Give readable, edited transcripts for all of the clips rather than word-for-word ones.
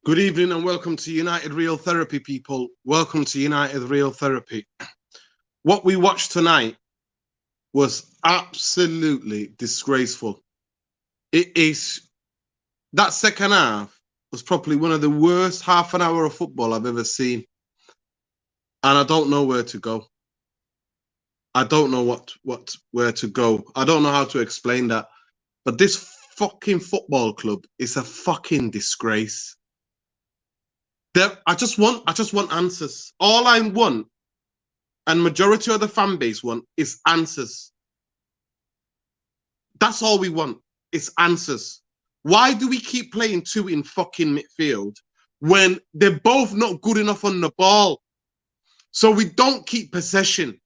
Good evening and welcome to United Real Therapy, people. Welcome to United Real Therapy. What we watched tonight was absolutely disgraceful. That second half was probably one of the worst half an hour of football I've ever seen. And I don't know where to go. I don't know where to go. I don't know how to explain that. But this fucking football club is a fucking disgrace. I just want answers. All I want, and majority of the fan base want, is answers. That's all we want, is answers. Why do we keep playing two in fucking midfield when they're both not good enough on the ball? So we don't keep possession.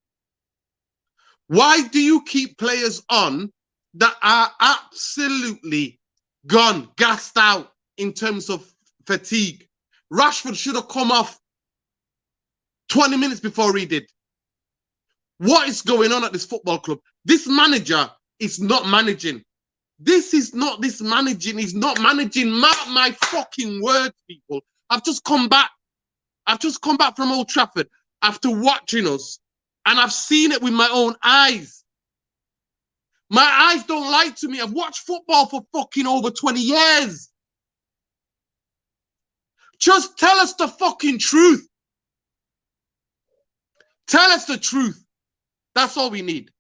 Why do you keep players on that are absolutely gone, gassed out in terms of fatigue? Rashford should have come off 20 minutes before he did. What is going on at this football club? This manager is not managing. This is not this managing. He's not managing. Mark my fucking words, people. I've just come back from Old Trafford after watching us, and I've seen it with my own eyes. My eyes don't lie to me. I've watched football for fucking over 20 years. Just tell us the fucking truth. Tell us the truth. That's all we need.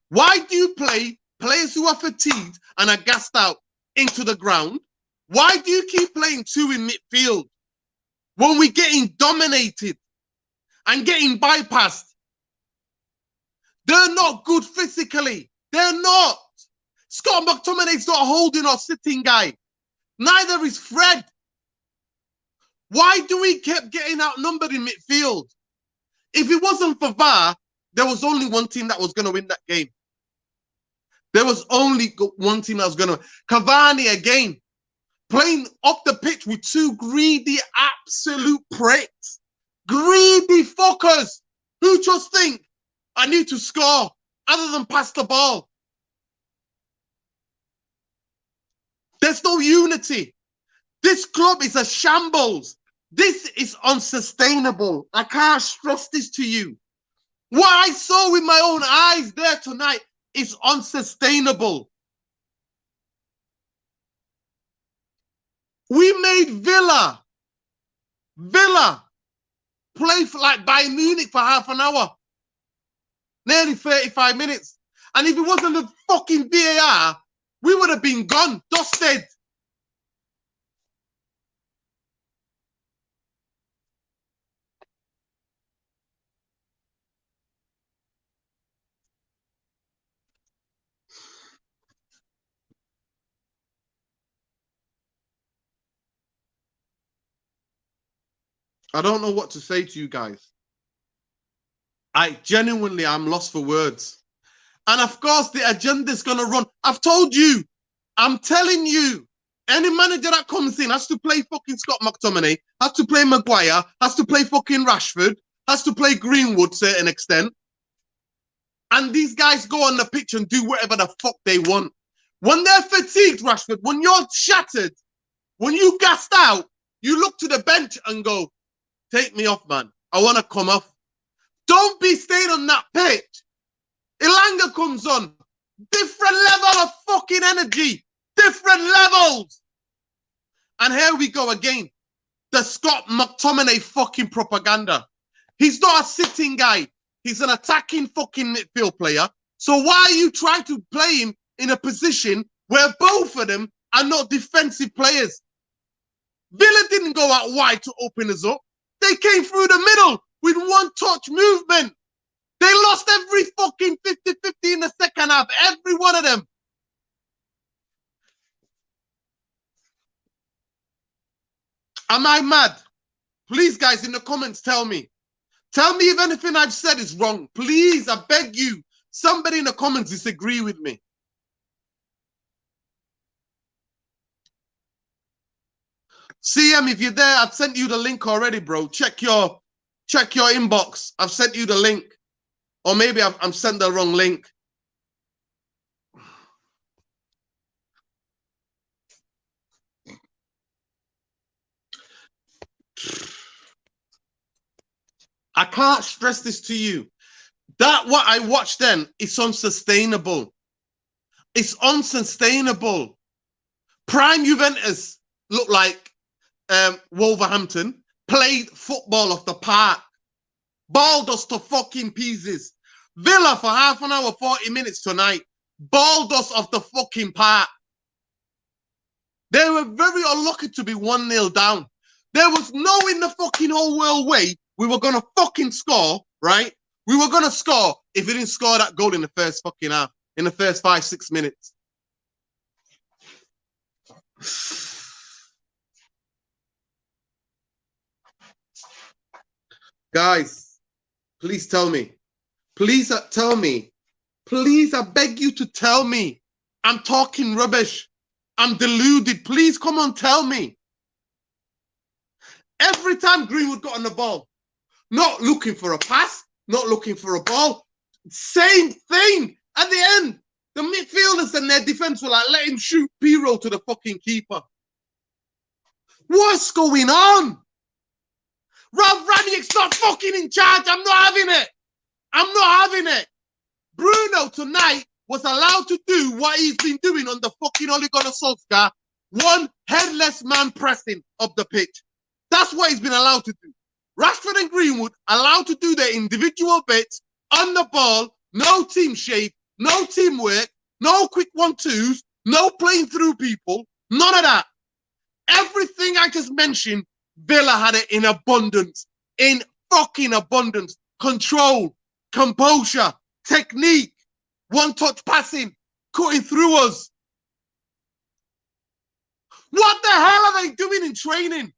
Why do you play players who are fatigued and are gassed out into the ground? Why do you keep playing two in midfield when we're getting dominated and getting bypassed? They're not good physically. They're not. Scott McTominay's not holding or sitting guy. Neither is Fred. Why do we keep getting outnumbered in midfield? If it wasn't for VAR, there was only one team that was going to win that game. There was only one team that was going to. Cavani again, playing up the pitch with two greedy, absolute pricks. Greedy fuckers who just think, I need to score other than pass the ball. There's no unity. This club is a shambles. This is unsustainable. I can't stress this to you. What I saw with my own eyes there tonight is unsustainable. We made Villa play for like Bayern Munich for half an hour. Nearly 35 minutes. And if it wasn't the fucking VAR, we would have been gone, dusted. I don't know what to say to you guys. I'm lost for words. And of course, the agenda is going to run. I've told you, I'm telling you, any manager that comes in has to play fucking Scott McTominay, has to play Maguire, has to play fucking Rashford, has to play Greenwood to a certain extent. And these guys go on the pitch and do whatever the fuck they want. When they're fatigued, Rashford, when you're shattered, when you gassed out, you look to the bench and go, take me off, man. I want to come off. Don't be staying on that pitch. Ilanga comes on. Different level of fucking energy. Different levels. And here we go again. The Scott McTominay fucking propaganda. He's not a sitting guy. He's an attacking fucking midfield player. So why are you trying to play him in a position where both of them are not defensive players? Villa didn't go out wide to open us up. They came through the middle with one-touch movement. They lost every fucking 50-50 in the second half. Every one of them. Am I mad? Please, guys, in the comments, tell me. Tell me if anything I've said is wrong. Please, I beg you. Somebody in the comments disagree with me. CM, if you're there, I've sent you the link already, bro. Check your inbox. I've sent you the link. Or maybe I'm sent the wrong link. can't stress this to you. That what I watched then, it's unsustainable. It's unsustainable. Prime Juventus looked like Wolverhampton, played football off the park, balled us to fucking pieces. Villa for half an hour, 40 minutes tonight, balled us off the fucking park. They were very unlucky to be 1-0 down. There was no in the fucking whole world way we were going to fucking score, right? We were going to score if we didn't score that goal in the first fucking half, in the first 5-6 minutes. Guys, please tell me. Please tell me. Please, I beg you to tell me. I'm talking rubbish. I'm deluded. Please come on, tell me. Every time Greenwood got on the ball, not looking for a pass, not looking for a ball, same thing. At the end, the midfielders and their defense were like, let him shoot P-roll to the fucking keeper. What's going on? Ralph Ranieri's not fucking in charge. I'm not having it. I'm not having it. Bruno tonight was allowed to do what he's been doing on the fucking Ole Gunnar Solskjaer. One headless man pressing up the pitch. That's what he's been allowed to do. Rashford and Greenwood allowed to do their individual bits on the ball. No team shape, no teamwork, no quick 1-2s, no playing through people. None of that. Everything I just mentioned, Villa had it in abundance. In fucking abundance. Control, composure, technique, one-touch passing, cutting through us. What the hell are they doing in training?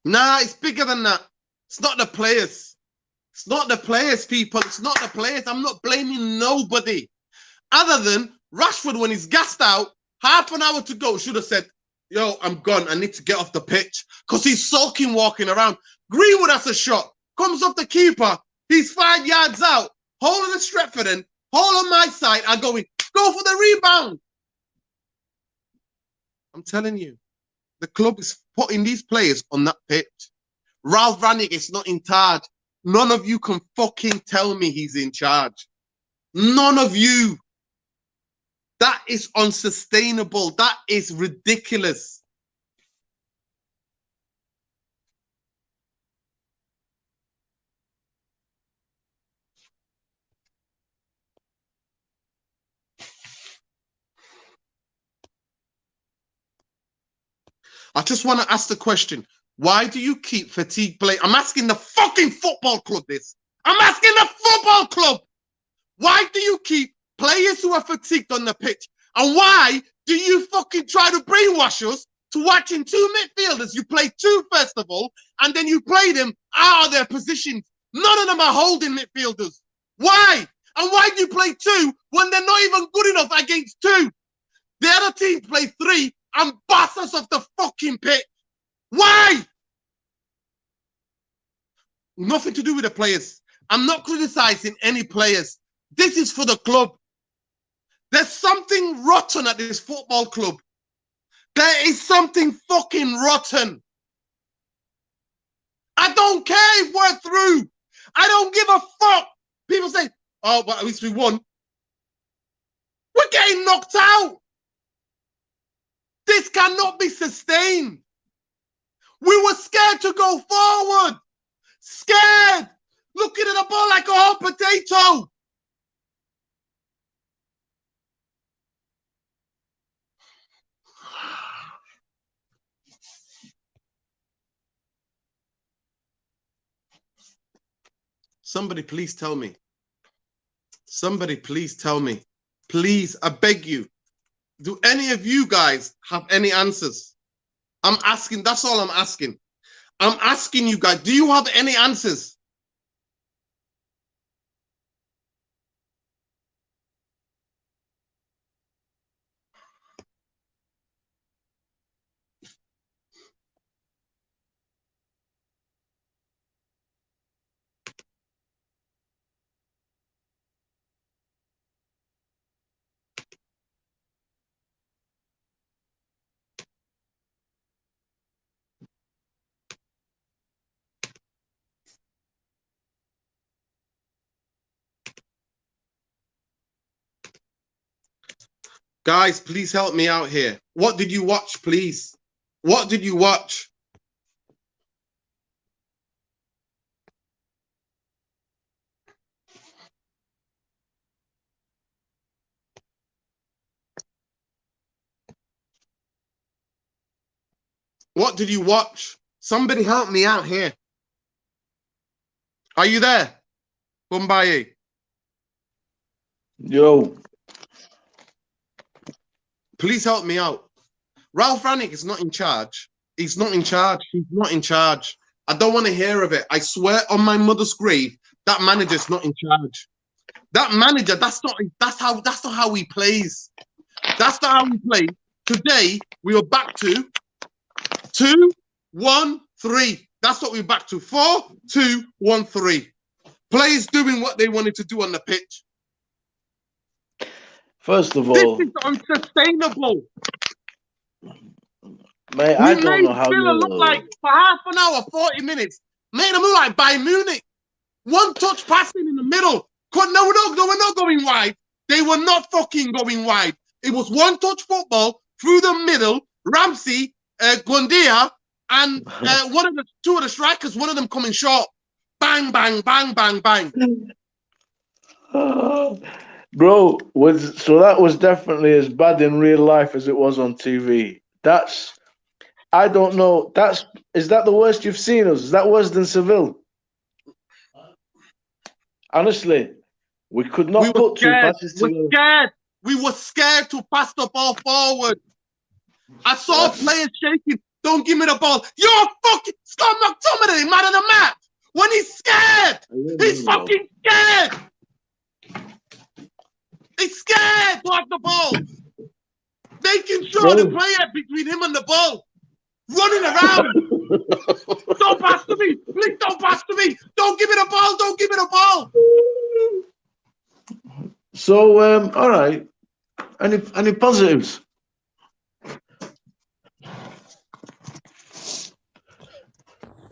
Nah, it's bigger than that. It's not the players. It's not the players, people. It's not the players. I'm not blaming nobody. Other than Rashford, when he's gassed out, half an hour to go, should have said, yo, I'm gone. I need to get off the pitch. Because he's sulking walking around. Greenwood has a shot. Comes off the keeper. He's 5 yards out. Holding the Stretford in. Hold on my side. I'm going, go for the rebound. I'm telling you. The club is putting these players on that pitch. Ralph Ranieri is not in charge. None of you can fucking tell me he's in charge. None of you. That is unsustainable. That is ridiculous. I just want to ask the question. Why do you keep fatigue play? I'm asking the fucking football club this. I'm asking the football club. Why do you keep players who are fatigued on the pitch? And why do you fucking try to brainwash us to watching 2 midfielders? You play 2 first of all, and then you play them out of their positions. None of them are holding midfielders. Why? And why do you play 2 when they're not even good enough against 2? The other team play 3 and boss us off the fucking pitch. Why? Nothing to do with the players. I'm not criticizing any players. This is for the club. There's something rotten at this football club. There is something fucking rotten. I don't care if we're through. I don't give a fuck. People say, oh, but at least we won. We're getting knocked out. This cannot be sustained. We were scared to go forward. Scared. Looking at the ball like a hot potato. Somebody please tell me. Somebody please tell me. Please, I beg you. Do any of you guys have any answers? I'm asking, that's all I'm asking. I'm asking you guys, do you have any answers? Guys, please help me out here. What did you watch, please? What did you watch? What did you watch? Somebody help me out here. Are you there? Bumbaye. Yo. Please help me out. Ralph Ranick is not in charge. He's not in charge. He's not in charge. I don't want to hear of it. I swear on my mother's grave, that manager's not in charge. That manager, that's not how he plays. That's not how he plays. Today, we are back to 2-1-3. That's what we're back to. 4-2-1-3. Players doing what they wanted to do on the pitch. First of all, this is unsustainable. Mate, I don't know how Villa look like for half an hour, 40 minutes. Made them look like Bayern Munich. One touch passing in the middle. They were not going wide. They were not fucking going wide. It was one touch football through the middle. Ramsey, Guandia, and two of the strikers, one of them coming short. Bang, bang, bang, bang, bang. Bro, so that was definitely as bad in real life as it was on TV. I don't know. Is that the worst you've seen us? Is that worse than Seville? Honestly, we could not put two passes together. We were scared to pass the ball forward. I saw players shaking. Don't give me the ball. You're fucking Scott McTominay, man of the match. When he's scared, he's fucking scared. He's scared to have the ball. Making sure the player between him and the ball. Running around. Don't pass to me. Please don't pass to me. Don't give me the ball. Don't give me the ball. So, all right. Any positives?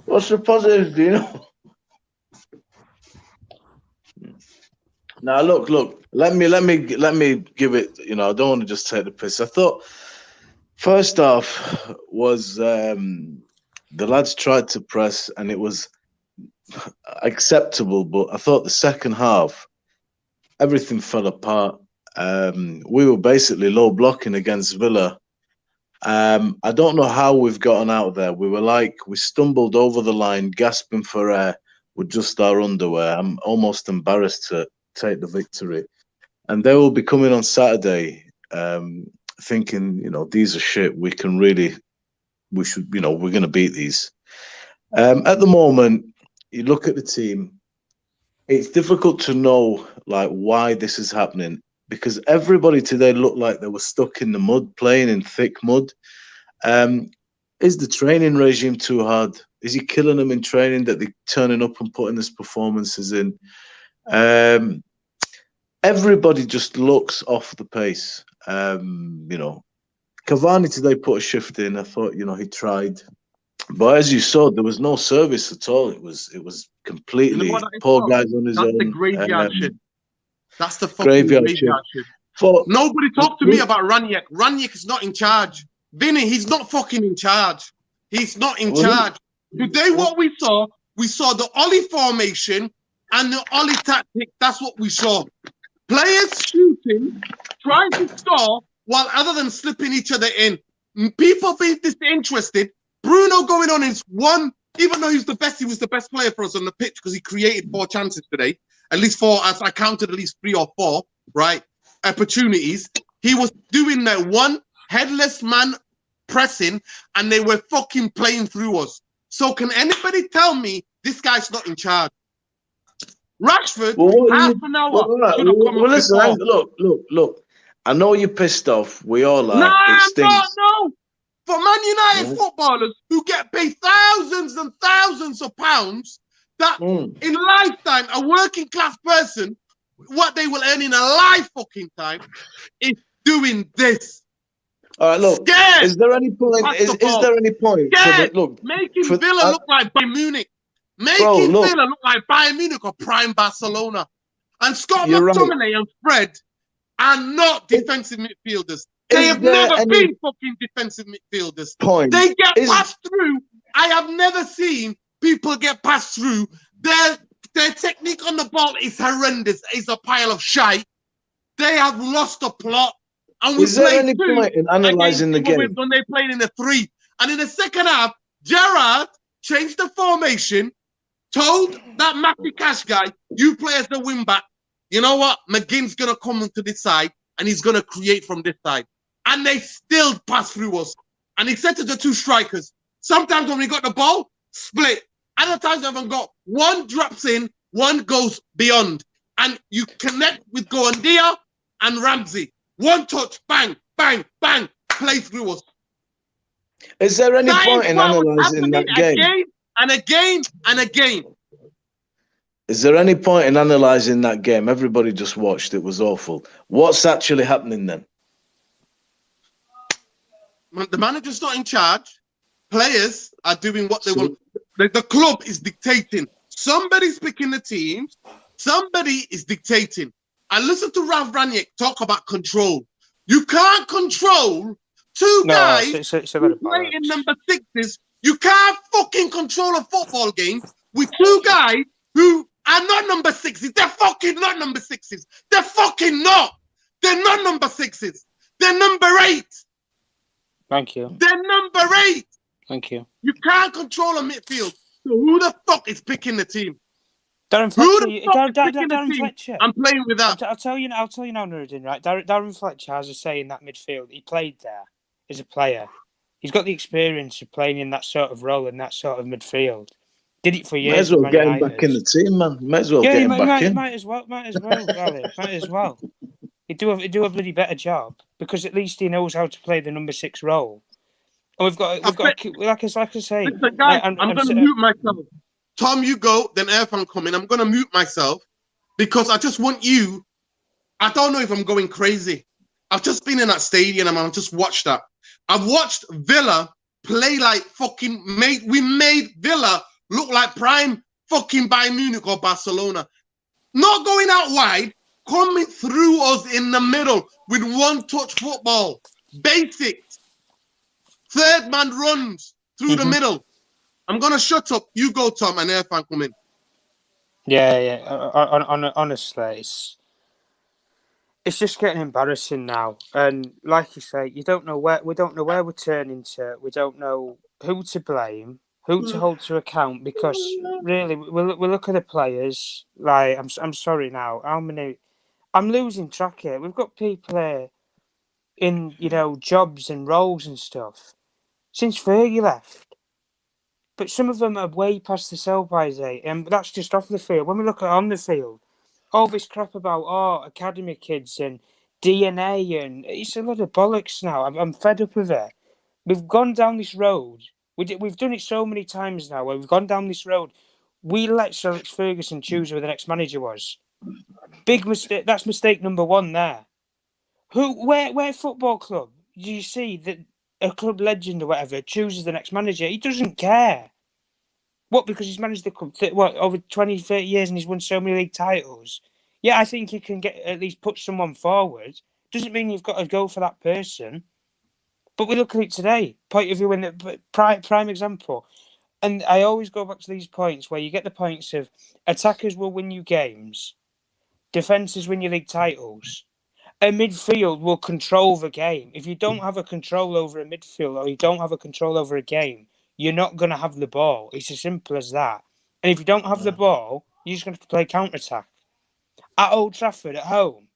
What's the positives, do you know? Now, look. Let me give it. You know, I don't want to just take the piss. I thought first half was the lads tried to press and it was acceptable, but I thought the second half everything fell apart. We were basically low blocking against Villa. I don't know how we've gotten out of there. We stumbled over the line, gasping for air with just our underwear. I'm almost embarrassed to take the victory. And they will be coming on Saturday thinking, you know, these are shit. We're going to beat these. At the moment, you look at the team, it's difficult to know like why this is happening because everybody today looked like they were stuck in the mud, playing in thick mud. Is the training regime too hard? Is he killing them in training that they're turning up and putting these performances in? Everybody just looks off the pace. You know, Cavani today put a shift in. I thought, you know, he tried. But as you saw, there was no service at all. It was completely poor guys on his own. That's the graveyard shit. That's the fucking graveyard shit. Nobody talked to me about Ranić. Ranić is not in charge. Vinny, he's not fucking in charge. He's not in charge. Today, what we saw the Ollie formation and the Ollie tactic. That's what we saw. Players shooting, trying to score, while other than slipping each other in. People being disinterested. Bruno going on his one, even though he was the best player for us on the pitch because he created 4 chances today. At least 4, as I counted at least 3 or 4, right? Opportunities. He was doing that one headless man pressing and they were fucking playing through us. So can anybody tell me this guy's not in charge? Rashford, half an hour. Listen, look. I know you're pissed off. We all are. No. For Man United footballers who get paid thousands and thousands of pounds, that in lifetime, a working class person, what they will earn in a life fucking time, is doing this. All right, look. Scared. Is there any point? Is there any point? Making Villa look like Bayern Munich. Making Villa look like Bayern Munich or prime Barcelona. And Scott McTominay and Fred, are not defensive midfielders. They have there never any been fucking defensive midfielders. point? They get passed through. I have never seen people get passed through. Their technique on the ball is horrendous. It's a pile of shite. They have lost the plot. And we Is there played any two point in analysing the game? when they played in the 3. And in the second half, Gerrard changed the formation, told that Matty Cash guy, you play as the wing back. You know what? McGinn's going to come onto this side and he's going to create from this side. And they still pass through us. And he said to the 2 strikers, sometimes when we got the ball, split. Other times when we got one drops in, one goes beyond. And you connect with Goandia and Ramsey. One touch, bang, bang, bang, play through us. Is there any point in analysing that game? Again and again and again. Is there any point in analysing that game? Everybody just watched. It was awful. What's actually happening then? The manager's not in charge. Players are doing what they want. The club is dictating. Somebody's picking the teams. Somebody is dictating. I listened to Ralph Ranić talk about control. You can't control 2 guys who play in number 6s. You can't fucking control a football game with 2 guys who are not number 6s. They're fucking not number 6s. They're fucking not. They're not number 6s. They're number 8. Thank you. They're number 8. Thank you. You can't control a midfield. So who the fuck is picking the team? Darren Fletcher. I'm playing with that. I'll tell you now, Nuruddin, right? Darren Fletcher has a say in that midfield. He played there as a player. He's got the experience of playing in that sort of role in that sort of midfield. Did it for years. Might as well get him back in the team, man. Might as well get him back in. Might as well, Gary. Might as well. He'd do a bloody better job because at least he knows how to play the number 6 role. And we've got like I say. Listen, guys, I'm going to mute myself. Tom, you go, then Irfan come in. I'm going to mute myself because I just want you. I don't know if I'm going crazy. I've just been in that stadium and I've just watched that. I've watched Villa play like fucking we made Villa look like prime fucking Bayern Munich or Barcelona. Not going out wide, coming through us in the middle with one-touch football. Basics. Third man runs through the middle. I'm going to shut up. You go, Tom, and Irfan come in. Yeah. Honestly, it's just getting embarrassing now. And like you say, we don't know where we're turning to. We don't know who to blame, who to hold to account. Because really, we look at the players. Like I'm sorry now. How many? I'm losing track here. We've got people here in jobs and roles and stuff since Fergie left. But some of them are way past the sell-by date, and that's just off the field. When we look at on the field, all this crap about academy kids and DNA, and it's a lot of bollocks now. I'm fed up with it. We've gone down this road. We've done it so many times now. Where we've gone down this road, we let Sir Alex Ferguson choose who the next manager was. Big mistake. That's mistake number 1 there. Where football club do you see that a club legend or whatever chooses the next manager? He doesn't care. What, because he's managed the club over 20, 30 years and he's won so many league titles? Yeah, I think he can at least put someone forward. Doesn't mean you've got to go for that person. But we look at it today. Point of view in the prime example. And I always go back to these points where you get the points of attackers will win you games, defences win you league titles. A midfield will control the game. If you don't have a control over a midfield or you don't have a control over a game, you're not going to have the ball. It's as simple as that. And if you don't have the ball, you're just going to have to play counter-attack. At Old Trafford, at home,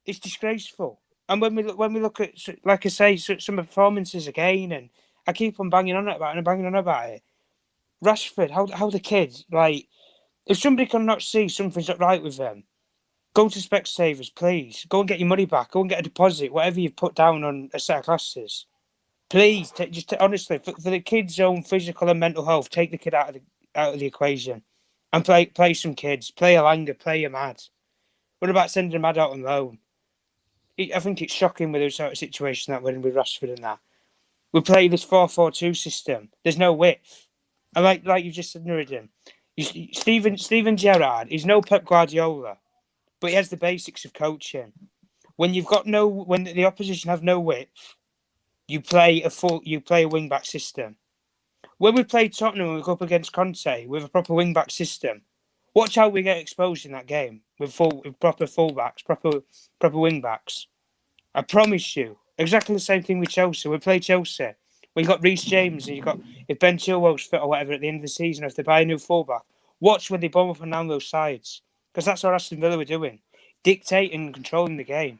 it's disgraceful. And when we look at, like I say, some performances again, and I keep on banging on about it. Rashford, how the kids, like, if somebody cannot see something's not right with them, go to Specsavers, please. Go and get your money back. Go and get a deposit, whatever you've put down on a set of glasses. Please, honestly, for the kid's own physical and mental health, take the kid out of the equation and play some kids. Play Elanga, play Ahmad. What about sending Ahmad out on loan? I think it's shocking with the sort of situation that we're in with Rashford and that. We play this 4-4-2 system. There's no width. And like you just said, Nuruddin, Steven Gerrard is no Pep Guardiola, but he has the basics of coaching. when the opposition have no width, you play a wing back system. When we played Tottenham, we go up against Conte with a proper wing back system. Watch how we get exposed in that game with proper fullbacks, proper wing backs. I promise you, exactly the same thing with Chelsea. We play Chelsea. We got Reece James, and if Ben Chilwell's fit or whatever at the end of the season, if they buy a new fullback, watch when they bomb up and down those sides, because that's what Aston Villa were doing, dictating and controlling the game.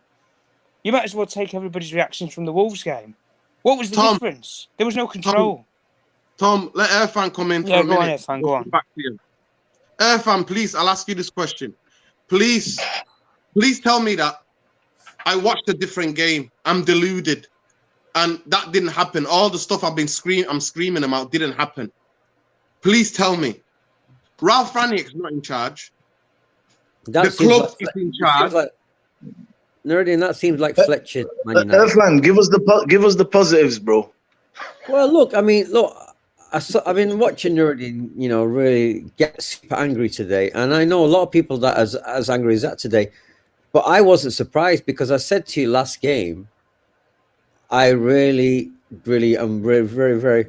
You might as well take everybody's reactions from the Wolves game. What was the difference? There was no control. Tom, let Irfan come in for a minute. Go on, Irfan, go on. Back to you. Irfan, please, I'll ask you this question. Please tell me that I watched a different game. I'm deluded. And that didn't happen. All the stuff I'm screaming about didn't happen. Please tell me. Ralph Ranick's not in charge. The club is in charge. Nuruddin, that seems like Fletcher. Irfan, give us the positives, bro. Well, look, I've been watching Nuruddin, really get super angry today. And I know a lot of people that as angry as that today. But I wasn't surprised because I said to you last game, I really am very, very, very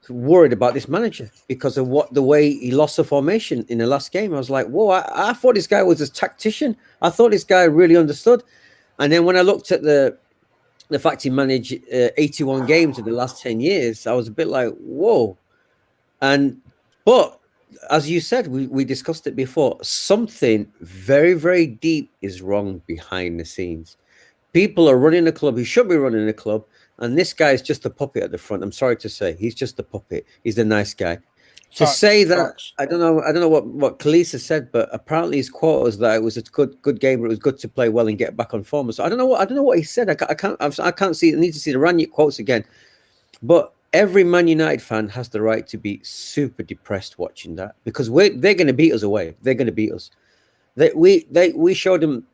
worried about this manager because of the way he lost the formation in the last game. I was like, whoa, I thought this guy was a tactician. I thought this guy really understood. And then when I looked at the fact he managed 81 games in the last 10 years, I was a bit like, whoa. But as you said, we discussed it before, something very, very deep is wrong behind the scenes. People are running the club. He should be running the club. And this guy is just a puppet at the front. I'm sorry to say. He's just a puppet. He's the nice guy. To say that, I don't know what Kalisa said, but apparently his quote was that it was a good game, but it was good to play well and get back on form. So I don't know what he said. I can't see. I need to see the Ranić quotes again. But every Man United fan has the right to be super depressed watching that because they're going to beat us away. They're going to beat us. We showed them.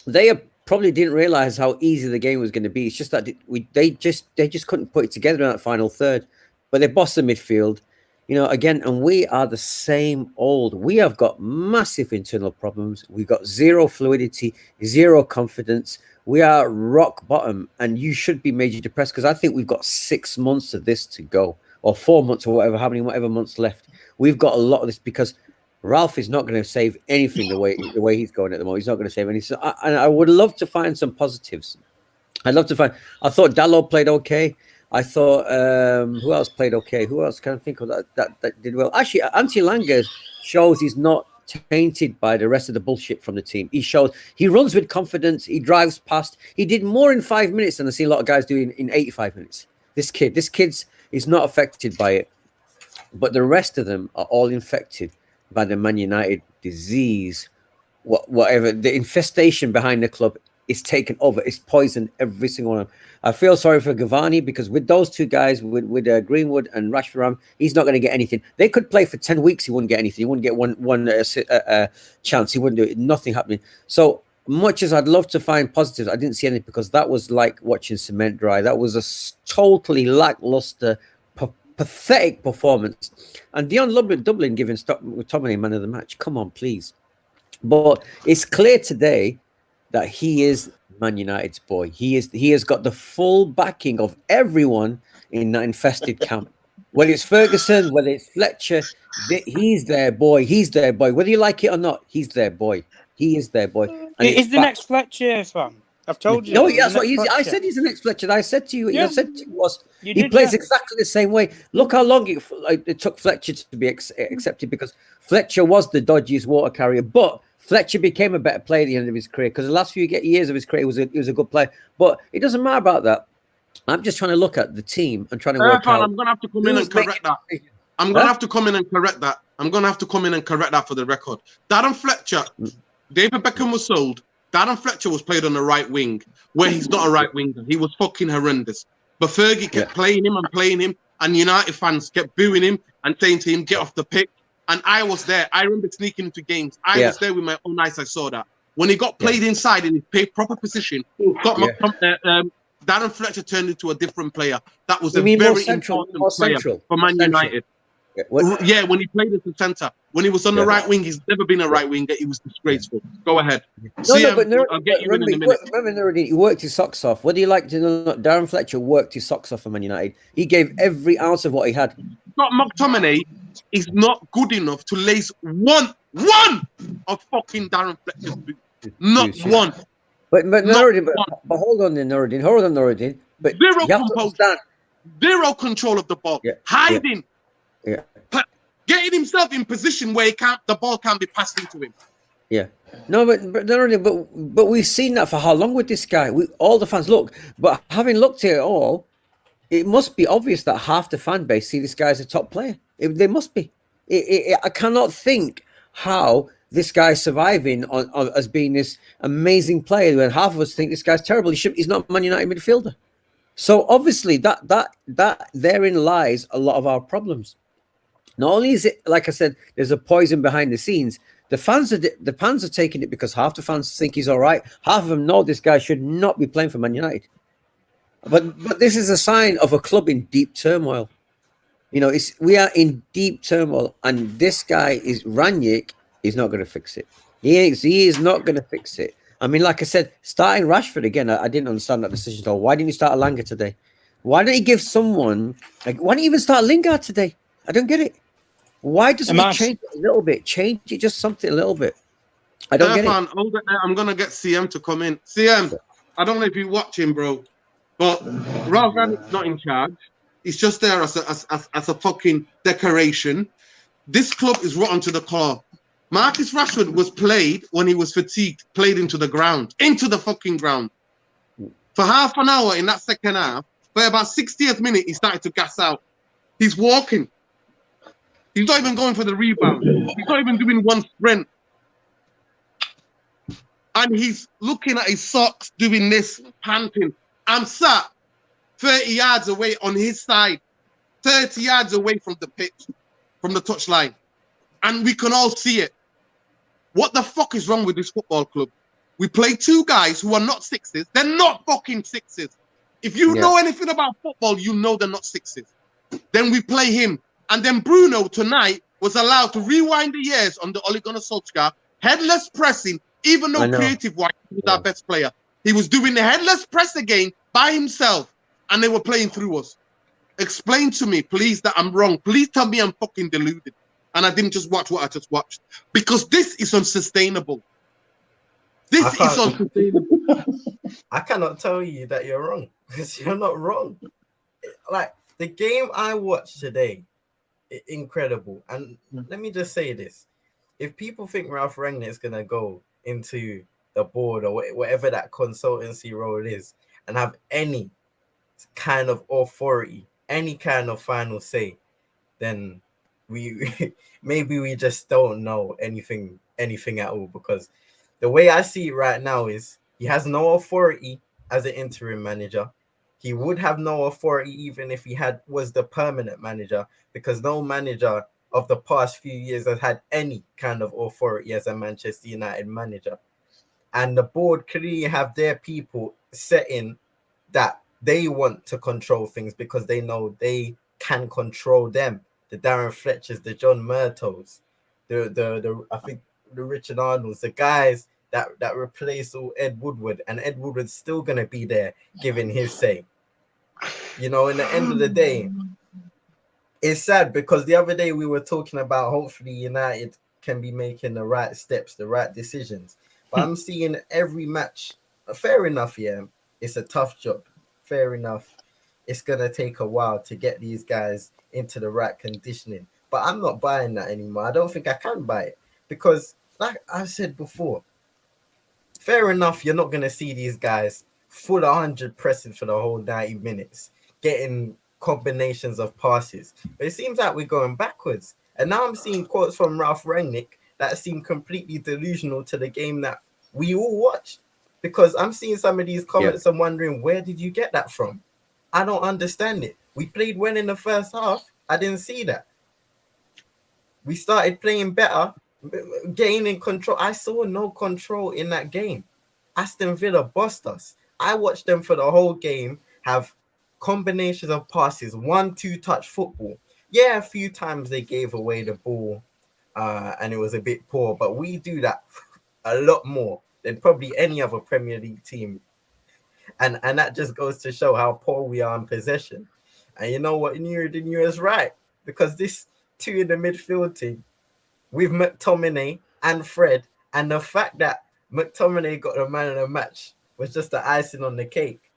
They probably didn't realize how easy the game was going to be. It's just that they just couldn't put it together in that final third. But they bossed the midfield. Again, and we are the same old. We have got massive internal problems. We've got zero fluidity, zero confidence. We are rock bottom, and you should be major depressed because I think we've got 6 months of this to go, or 4 months, or whatever months left. We've got a lot of this because Ralph is not going to save anything the way he's going at the moment. He's not going to save anything. So I would love to find some positives. I thought Dalot played okay. I thought who else played okay? Who else can I think of that did well? Actually, Antti Lange shows he's not tainted by the rest of the bullshit from the team. He runs with confidence. He drives past. He did more in 5 minutes than I see a lot of guys doing in 85 minutes. This kid's is not affected by it, but the rest of them are all infected by the Man United disease. Whatever the infestation behind the club is taken over. It's poisoned every single one of them. I feel sorry for Cavani because with those two guys, with Greenwood and Rashford, he's not going to get anything. They could play for 10 weeks. He wouldn't get anything. He wouldn't get one chance. He wouldn't do it. Nothing happening. So much as I'd love to find positives, I didn't see anything because that was like watching cement dry. That was a totally lackluster, pathetic performance. And Dion Dublin giving McTominay man of the match. Come on, please. But it's clear today that he is Man United's boy. He has got the full backing of everyone in that infested camp. Whether it's Ferguson, whether it's Fletcher, he's their boy. He's their boy. Whether you like it or not, he's their boy. He is their boy. And is the next Fletcher, fam? I've told you. No, that's what I said. He's the next Fletcher. I said to you. Yeah. I said to you was he plays exactly the same way. Look how long it took Fletcher to be accepted because Fletcher was the dodgiest water carrier, but Fletcher became a better player at the end of his career because the last few years of his career he was a good player. But it doesn't matter about that. I'm just trying to look at the team and trying to work out. I'm going to have to come in and correct that. I'm going to have to come in and correct that. I'm going to have to come in and correct that for the record. Darren Fletcher, David Beckham was sold. Darren Fletcher was played on the right wing where he's not a right winger. He was fucking horrendous. But Fergie kept playing him, and United fans kept booing him and saying to him, get off the pitch. And I was there. I remember sneaking into games. I was there with my own eyes. I saw that. When he got played inside in his proper position, Darren Fletcher turned into a different player. That was a very important player for Man United. Yeah, when he played as a centre. When he was on the right wing, he's never been a right winger. He was disgraceful. Go ahead. I'll get you in a minute. Remember, he worked his socks off. Whether you like to know, Darren Fletcher worked his socks off for Man United. He gave every ounce of what he had. Not McTominay is not good enough to lace one of fucking Darren Fletcher's boots. Not one. But hold on, Nuruddin. But zero composure, zero control of the ball, hiding, getting himself in position where the ball can't be passed into him. Yeah, no, but we've seen that for how long with this guy? All the fans look, but having looked at it all, it must be obvious that half the fan base see this guy as a top player. They must be. I cannot think how this guy's surviving on as being this amazing player when half of us think this guy's terrible. He's not a Man United midfielder. So obviously that therein lies a lot of our problems. Not only is it, like I said, there's a poison behind the scenes. The fans are taking it because half the fans think he's all right. Half of them know this guy should not be playing for Man United. But this is a sign of a club in deep turmoil. You know, we are in deep turmoil, and this guy is Rangnick. He's not going to fix it. He is not going to fix it. I mean, like I said, starting Rashford again, I didn't understand that decision at all. Why didn't he start Alanga today? Why don't he give someone why don't you even start Lingard today? I don't get it. Why doesn't he change it a little bit? Change it just something a little bit. I don't get it. I'm gonna get CM to come in. CM, I don't know if you're watching, bro, but Ralph Rangnick's not in charge. He's just there as a fucking decoration. This club is rotten to the core. Marcus Rashford was played when he was fatigued, played into the fucking ground. For half an hour in that second half, by about 60th minute, he started to gas out. He's walking. He's not even going for the rebound. He's not even doing one sprint. And he's looking at his socks, doing this, panting. I'm sat 30 yards away on his side, 30 yards away from the pitch, from the touchline. And we can all see it. What the fuck is wrong with this football club? We play two guys who are not sixes. They're not fucking sixes. If you know anything about football, you know they're not sixes. Then we play him. And then Bruno tonight was allowed to rewind the years under Ole Gunnar Solskjaer, headless pressing, even though creative-wise he was our best player. He was doing the headless press again by himself, and they were playing through us. Explain to me, please, that I'm wrong. Please tell me I'm fucking deluded. And I didn't just watch what I just watched. Because this is unsustainable. This is unsustainable. I cannot tell you that you're wrong. Because you're not wrong. Like, the game I watched today, incredible. And let me just say this. If people think Ralph Rangnick is going to go into the board or whatever that consultancy role is and have any kind of authority, any kind of final say, then maybe we just don't know anything at all, because the way I see it right now is he has no authority as an interim manager. He would have no authority even if he was the permanent manager, because no manager of the past few years has had any kind of authority as a Manchester United manager. And the board clearly have their people setting that they want to control things because they know they can control them. The Darren Fletchers, the John Murtaughs, the I think the Richard Arnolds, the guys that replaced Ed Woodward, and Ed Woodward's still gonna be there giving his say. You know, in the end of the day, it's sad because the other day we were talking about hopefully United can be making the right steps, the right decisions. But I'm seeing every match. Fair enough, yeah, it's a tough job. Fair enough. It's gonna take a while to get these guys into the right conditioning. But I'm not buying that anymore. I don't think I can buy it because, like I said before, fair enough, you're not gonna see these guys full 100 pressing for the whole 90 minutes, getting combinations of passes. But it seems like we're going backwards. And now I'm seeing quotes from Ralph Rangnick that seem completely delusional to the game that we all watched. Because I'm seeing some of these comments and wondering, where did you get that from? I don't understand it. We played well in the first half. I didn't see that. We started playing better, gaining control. I saw no control in that game. Aston Villa bossed us. I watched them for the whole game have combinations of passes, 1-2 touch football. Yeah, a few times they gave away the ball, and it was a bit poor, but we do that a lot more than probably any other Premier League team, and that just goes to show how poor we are in possession. And you know what, Nuruddin is right, because this two in the midfield team with McTominay and Fred, and the fact that McTominay got the man of the match was just the icing on the cake.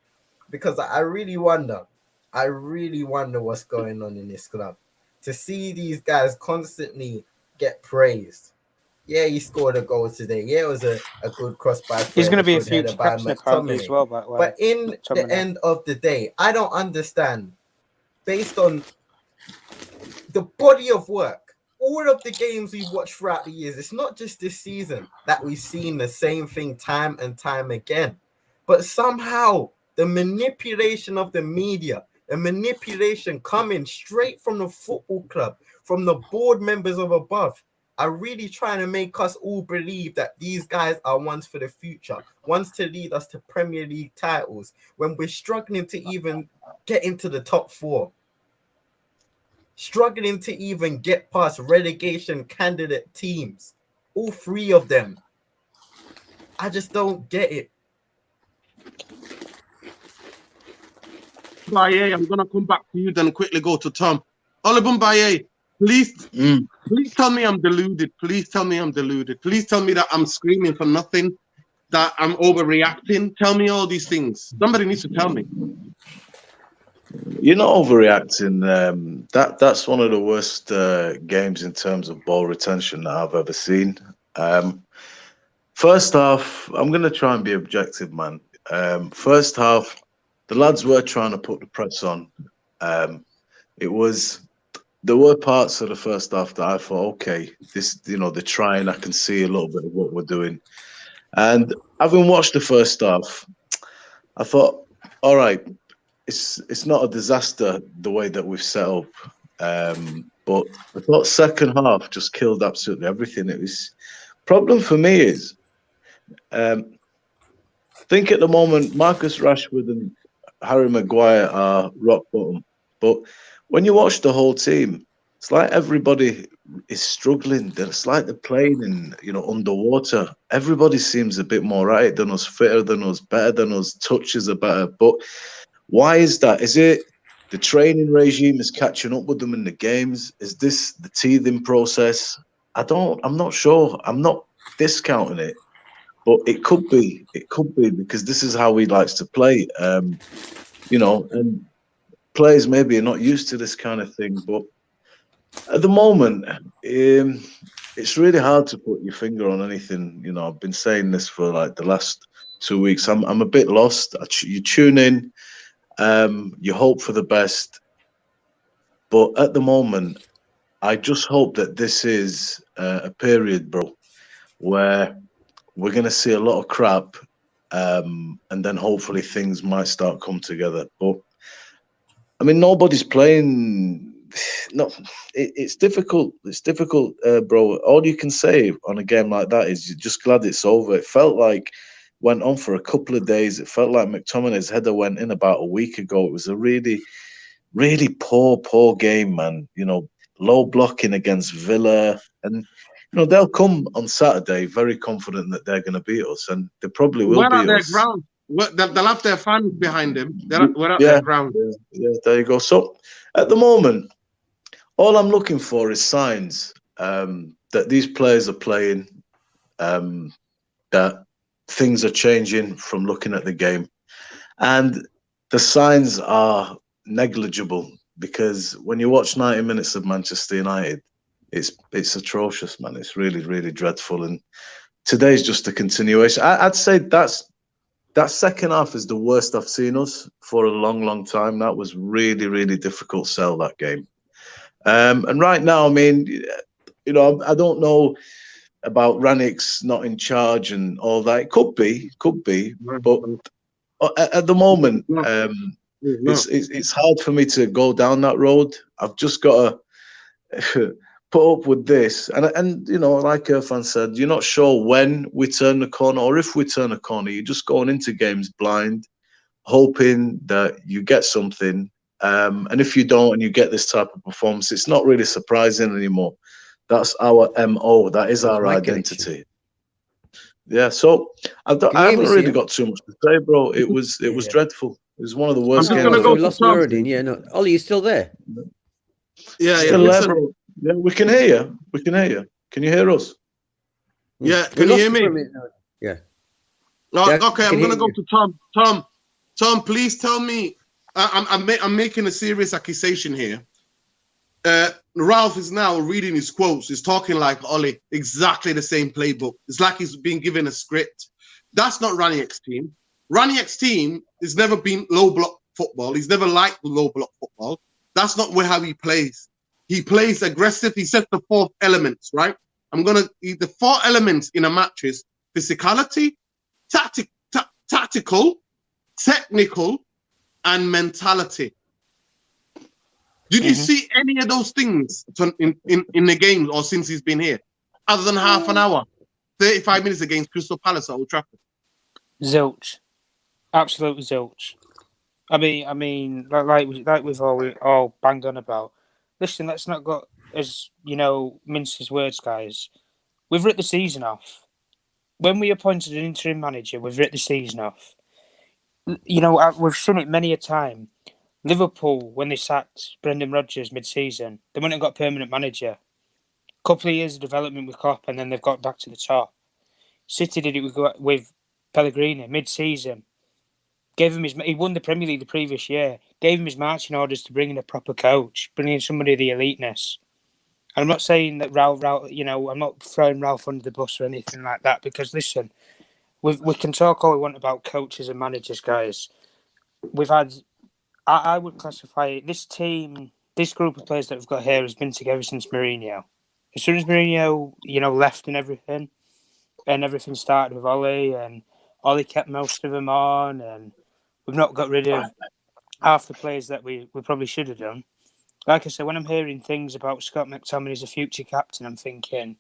Because I really wonder what's going on in this club. To see these guys constantly get praised. Yeah, he scored a goal today. Yeah, it was a good cross by Fred. He's going to be a good header future by captain apparently as McTominay. well, by the way. But in the McTominay. end of the day, I don't understand, based on the body of work, all of the games we've watched throughout the years, it's not just this season that we've seen the same thing time and time again, but somehow the manipulation of the media, the manipulation coming straight from the football club, from the board members of above, are really trying to make us all believe that these guys are ones for the future, ones to lead us to Premier League titles, when we're struggling to even get into the top four. Struggling to even get past relegation candidate teams. All three of them. I just don't get it. Baye, I'm gonna come back to you, then quickly go to Tom. Olibun Baye, please tell me I'm deluded. Please tell me I'm deluded. Please tell me that I'm screaming for nothing, that I'm overreacting. Tell me all these things. Somebody needs to tell me. You're not overreacting. That's one of the worst games in terms of ball retention that I've ever seen. First half, I'm going to try and be objective, man. First half, the lads were trying to put the press on. There were parts of the first half that I thought, okay, this, they're trying. I can see a little bit of what we're doing. And having watched the first half, I thought, all right, it's not a disaster the way that we've set up, but I thought second half just killed absolutely everything. It was problem for me is, I think at the moment Marcus Rashford and Harry Maguire are rock bottom, but when you watch the whole team, it's like everybody is struggling. It's like they're playing in underwater. Everybody seems a bit more right than us, fitter than us, better than us. Touches are better, but why is that? Is it the training regime is catching up with them in the games? Is this the teething process? I'm not sure. I'm not discounting it, but it could be. It could be because this is how he likes to play. And players maybe are not used to this kind of thing. But at the moment, it's really hard to put your finger on anything. I've been saying this for like the last 2 weeks. I'm a bit lost. You tune in. You hope for the best, but at the moment, I just hope that this is a period, bro, where we're going to see a lot of crap, and then hopefully things might start come together. But I mean, nobody's playing. No, it's difficult. It's difficult, bro. All you can say on a game like that is you're just glad it's over. It felt like went on for a couple of days. It felt like McTominay's header went in about a week ago. It was a really, really poor game, man. Low blocking against Villa. And, they'll come on Saturday very confident that they're going to beat us. And they probably will beat We're at us. their ground. They'll have their fans behind them. We're at their ground. Yeah, there you go. So, at the moment, all I'm looking for is signs that these players are playing, that things are changing from looking at the game, and the signs are negligible because when you watch 90 minutes of Manchester United, it's atrocious, man. It's really, really dreadful. And today's just a continuation. I'd say that second half is the worst I've seen us for a long time. That was really, really difficult sell, that game. And right now, I mean, I don't know about Rannick's not in charge and all that. It could be, but at the moment, it's hard for me to go down that road. I've just got to put up with this, and like Irfan said, you're not sure when we turn the corner or if we turn a corner. You're just going into games blind, hoping that you get something, And if you don't and you get this type of performance, it's not really surprising anymore. That's our MO. That is our my identity. Yeah, so I haven't really got too much to say, bro. It was dreadful. It was one of the worst I'm just games. gonna go we lost Nuruddin. Yeah, no. Ollie, you still there? Yeah, Still there, listen. bro. Yeah, we can hear you. We can hear you. Can you hear us? Yeah, We can you lost hear me? for a minute, no. Yeah. No, Yeah, okay, I I'm can gonna hear go you. to Tom. Tom, please tell me. I'm making a serious accusation here. Ralph is now reading his quotes. He's talking like Ollie, exactly the same playbook. It's like he's been given a script. That's not Raniak's team. Raniak's team has never been low block football. He's never liked low block football. That's not how he plays. He plays aggressive. He sets the 4 elements, right? The 4 elements in a match is physicality, tactical, technical, and mentality. Did you see any of those things in the game or since he's been here? Other than half an hour, 35 minutes against Crystal Palace at Old Trafford? Zilch. Absolutely zilch. I mean, like we've all banged on about. Listen, let's not go mince his words, guys. We've ripped the season off. When we appointed an interim manager, we've ripped the season off. We've seen it many a time. Liverpool, when they sacked Brendan Rodgers mid-season, they went and got a permanent manager. A couple of years of development with Klopp, and then they've got back to the top. City did it with Pellegrini mid-season. He won the Premier League the previous year. Gave him his marching orders to bring in a proper coach, bring in somebody of the eliteness. And I'm not saying that Ralph, I'm not throwing Ralph under the bus or anything like that. Because listen, we can talk all we want about coaches and managers, guys. We've had. I would classify it, this team, this group of players that we've got here has been together since Mourinho. As soon as Mourinho, left and everything started with Ollie, and Ollie kept most of them on, and we've not got rid of half the players that we probably should have done. Like I said, when I'm hearing things about Scott McTominay as a future captain, I'm thinking,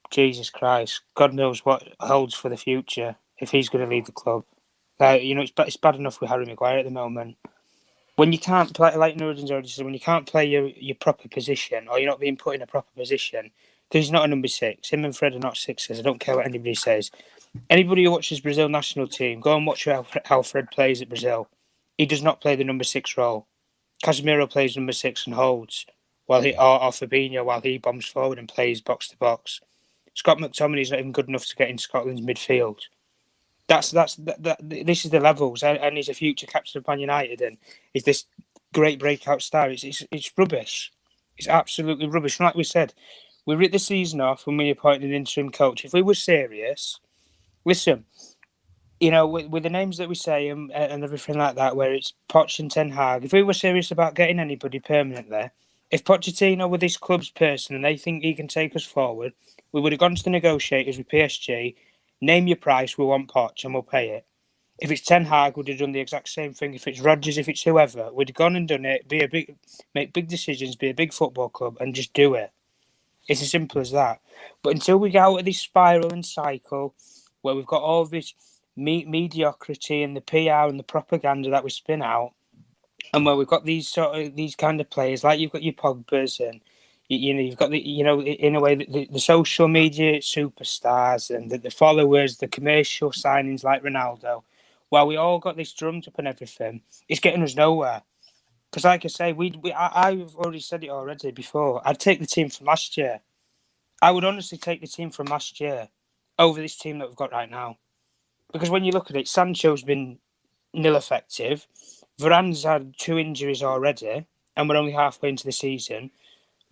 Jesus Christ, God knows what holds for the future if he's going to lead the club. It's bad enough with Harry Maguire at the moment. When you can't play, like Nuruddin's already said, when you can't play your proper position, or you're not being put in a proper position, because he's not a number 6. Him and Fred are not 6s. I don't care what anybody says. Anybody who watches Brazil national team, go and watch how Fred plays at Brazil. He does not play the number 6 role. Casemiro plays number 6 and holds, or Fabinho while he bombs forward and plays box to box. Scott McTominay's not even good enough to get in Scotland's midfield. This is the levels, and he's a future captain of Man United, and he's this great breakout star. It's rubbish. It's absolutely rubbish. And like we said, we ripped the season off when we appointed an interim coach. If we were serious, listen, with the names that we say and everything like that, where it's Poch and Ten Hag, if we were serious about getting anybody permanently, if Pochettino were this club's person and they think he can take us forward, we would have gone to the negotiators with PSG. Name your price, we want Poch, and we'll pay it. If it's Ten Hag, we'd have done the exact same thing. If it's Rodgers, if it's whoever, we'd have gone and done it, make big decisions, be a big football club, and just do it. It's as simple as that. But until we get out of this spiral and cycle, where we've got all this mediocrity and the PR and the propaganda that we spin out, and where we've got these kind of players, like you've got your Pogbas and you've got in a way the social media superstars and the followers, the commercial signings like Ronaldo. While we all got this drummed up and everything, it's getting us nowhere. Because, like I say, I've already said it already before. I'd take the team from last year. I would honestly take the team from last year over this team that we've got right now. Because when you look at it, Sancho's been nil effective. Varane's had 2 injuries already, and we're only halfway into the season.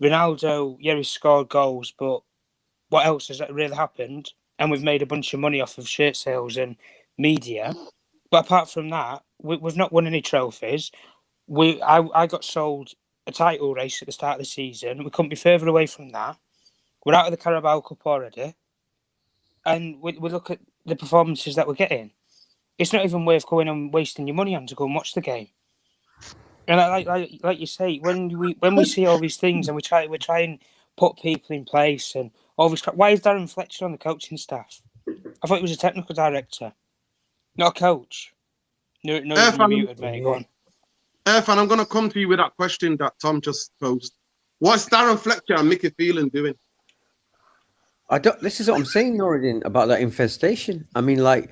Ronaldo, he scored goals, but what else has really happened? And we've made a bunch of money off of shirt sales and media. But apart from that, we've not won any trophies. I got sold a title race at the start of the season. We couldn't be further away from that. We're out of the Carabao Cup already. And we look at the performances that we're getting. It's not even worth going and wasting your money on to go and watch the game. And like you say, when we see all these things and we try and put people in place and all this crap, why is Darren Fletcher on the coaching staff? I thought he was a technical director, not a coach. No, you're muted, mate. Go on. And I'm going to come to you with that question that Tom just posed. What's Darren Fletcher and Mickey Phelan doing? This is what I'm saying, Noreen, about that infestation. I mean, like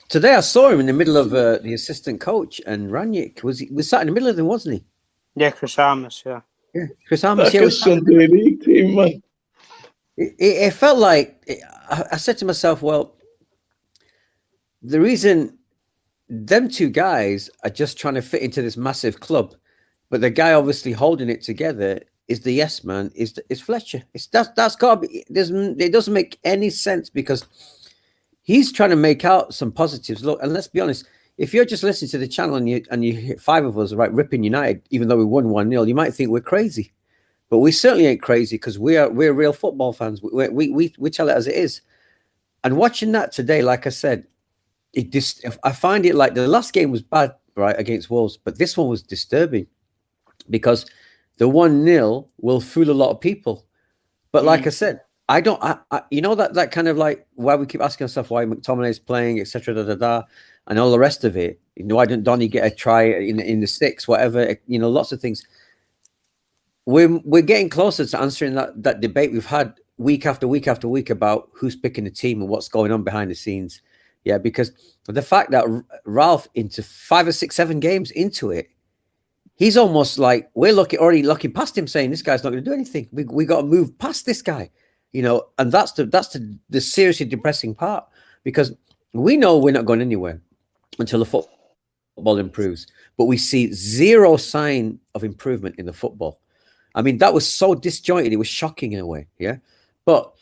today, I saw him in the middle of the assistant coach and Ranić was sat in the middle of them, wasn't he? Yeah, Chris Armas, yeah. Yeah, Chris Armas. Like Yeah, a was Sunday league team, man. it felt like I said to myself, well, the reason them two guys are just trying to fit into this massive club, but the guy obviously holding it together is the yes man, is Fletcher. That's got to be. It doesn't make any sense because he's trying to make out some positives. Look, and let's be honest, if you're just listening to the channel and you hear five of us right ripping United, even though we won 1-0, you might think we're crazy, but we certainly ain't crazy because we're real football fans. We tell it as it is. And watching that today, like I said, I find it like the last game was bad, right, against Wolves, but this one was disturbing because the 1-0 will fool a lot of people. But like I said, I don't, you know, that kind of like why we keep asking ourselves why McTominay is playing, etc., and all the rest of it. You know, why didn't Donny get a try in the six, whatever? You know, lots of things. We're getting closer to answering that debate we've had week after week after week about who's picking the team and what's going on behind the scenes. Yeah, because the fact that Ralph into 5 or 6, 7 games into it, he's almost like we're already looking past him, saying this guy's not going to do anything. We got to move past this guy, you know, and that's the seriously depressing part because we know we're not going anywhere until the football improves, but we see zero sign of improvement in the football. I mean, that was so disjointed; it was shocking in a way, yeah. But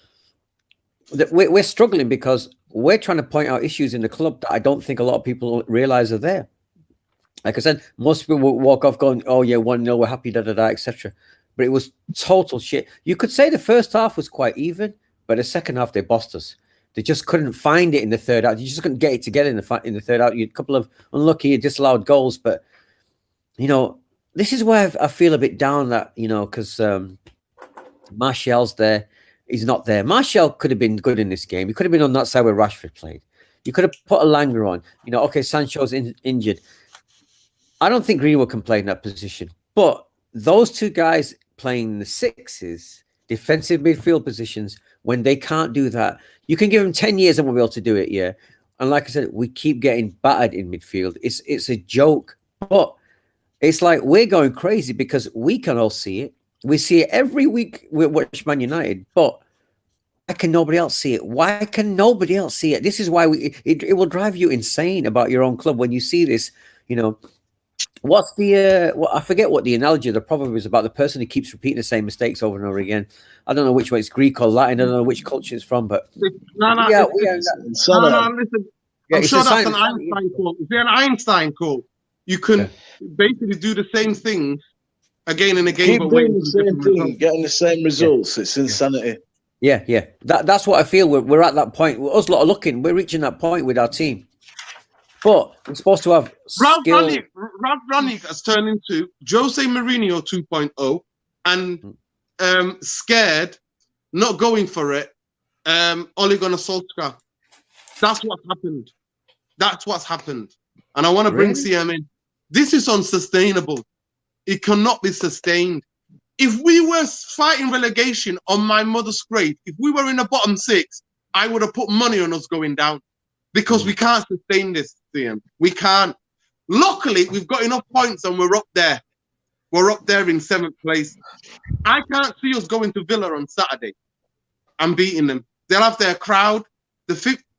we're struggling because we're trying to point out issues in the club that I don't think a lot of people realize are there. Like I said, most people will walk off going, "Oh yeah, 1-0, we're happy, etc." But it was total shit. You could say the first half was quite even, but the second half they bossed us. They just couldn't find it in the third out. You just couldn't get it together in the third out. You had a couple of unlucky, disallowed goals, but you know, this is where I feel a bit down that because Martial's there. He's not there. Martial could have been good in this game. He could have been on that side where Rashford played. You could have put a Langer on. Okay, Sancho's injured. I don't think Greenwood can play in that position. But those two guys playing the sixes, defensive midfield positions, when they can't do that, you can give them 10 years and we'll be able to do it, yeah. And like I said, we keep getting battered in midfield. It's a joke. But it's like we're going crazy because we can all see it. We see it every week. We watch Man United, but why can nobody else see it? Why can nobody else see it? This is why it will drive you insane about your own club when you see this. What's the I forget what the analogy, the proverb is about the person who keeps repeating the same mistakes over and over again. I don't know which way it's Greek or Latin. I don't know which culture it's from, but listen. I'm sure that's an Einstein quote. Is there an Einstein quote? You can basically do the same things again and again, keep doing the same thing, getting the same results. It's insanity. Yeah. That's what I feel. We're at that point. Us lot are looking. We're reaching that point with our team. But we're supposed to have Ralph Rangnick has turned into Jose Mourinho 2.0 and scared, not going for it. Ole Gunnar Solskjaer. That's what happened. That's what's happened. And I want to bring CM in. This is unsustainable. It cannot be sustained. If we were fighting relegation on my mother's grave, if we were in the bottom 6, I would have put money on us going down because we can't sustain this, CM. We can't. Luckily, we've got enough points and we're up there. We're up there in 7th place. I can't see us going to Villa on Saturday and beating them. They'll have their crowd.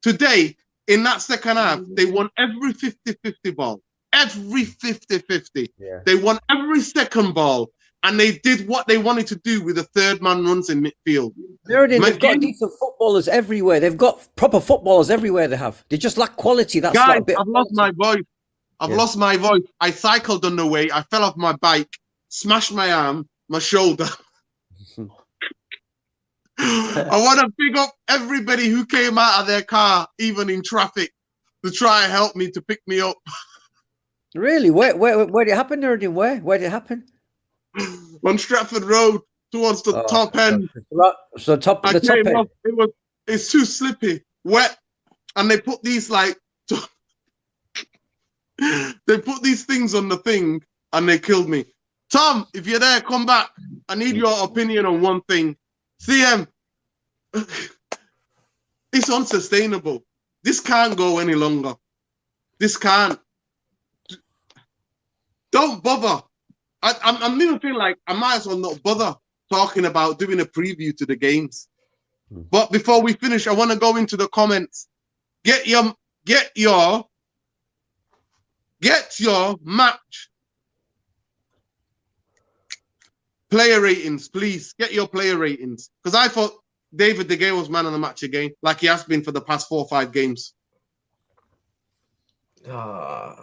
Today, in that second half, they won every 50-50 ball. Every 50-50. Yeah. They won every second ball. And they did what they wanted to do with the third man runs in midfield. They've got decent footballers everywhere. They've got proper footballers everywhere they have. They just lack quality. That's guys, I've lost my voice. I've lost my voice. I cycled on the way. I fell off my bike, smashed my arm, my shoulder. I want to pick up everybody who came out of their car, even in traffic, to try and help me to pick me up. Really? Where did it happen, Nurdin? Where did it happen? On Stratford Road, towards the top end. So the top end. It's too slippy, wet, and they put these they put these things on the thing and they killed me. Tom, if you're there, come back. I need your opinion on one thing. CM, it's unsustainable. This can't go any longer. This can't. Don't bother. I'm even feeling like I might as well not bother talking about doing a preview to the games. But before we finish, I want to go into the comments. Get your match player ratings, please. Get your player ratings. Because I thought David De Gea was man of the match again, like he has been for the past 4 or 5 games. Yeah,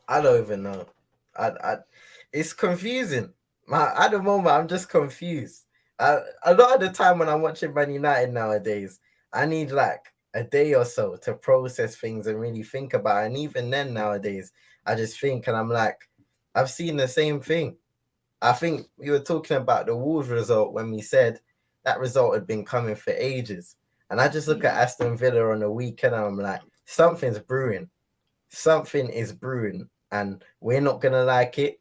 I don't even know. It's confusing. At the moment, I'm just confused. A lot of the time when I'm watching Man United nowadays, I need like a day or so to process things and really think about it. And even then nowadays, I just think and I'm like, I've seen the same thing. I think we were talking about the Wolves result when we said that result had been coming for ages. And I just look at Aston Villa on the weekend and I'm like, something's brewing. Something is brewing. And we're not going to like it.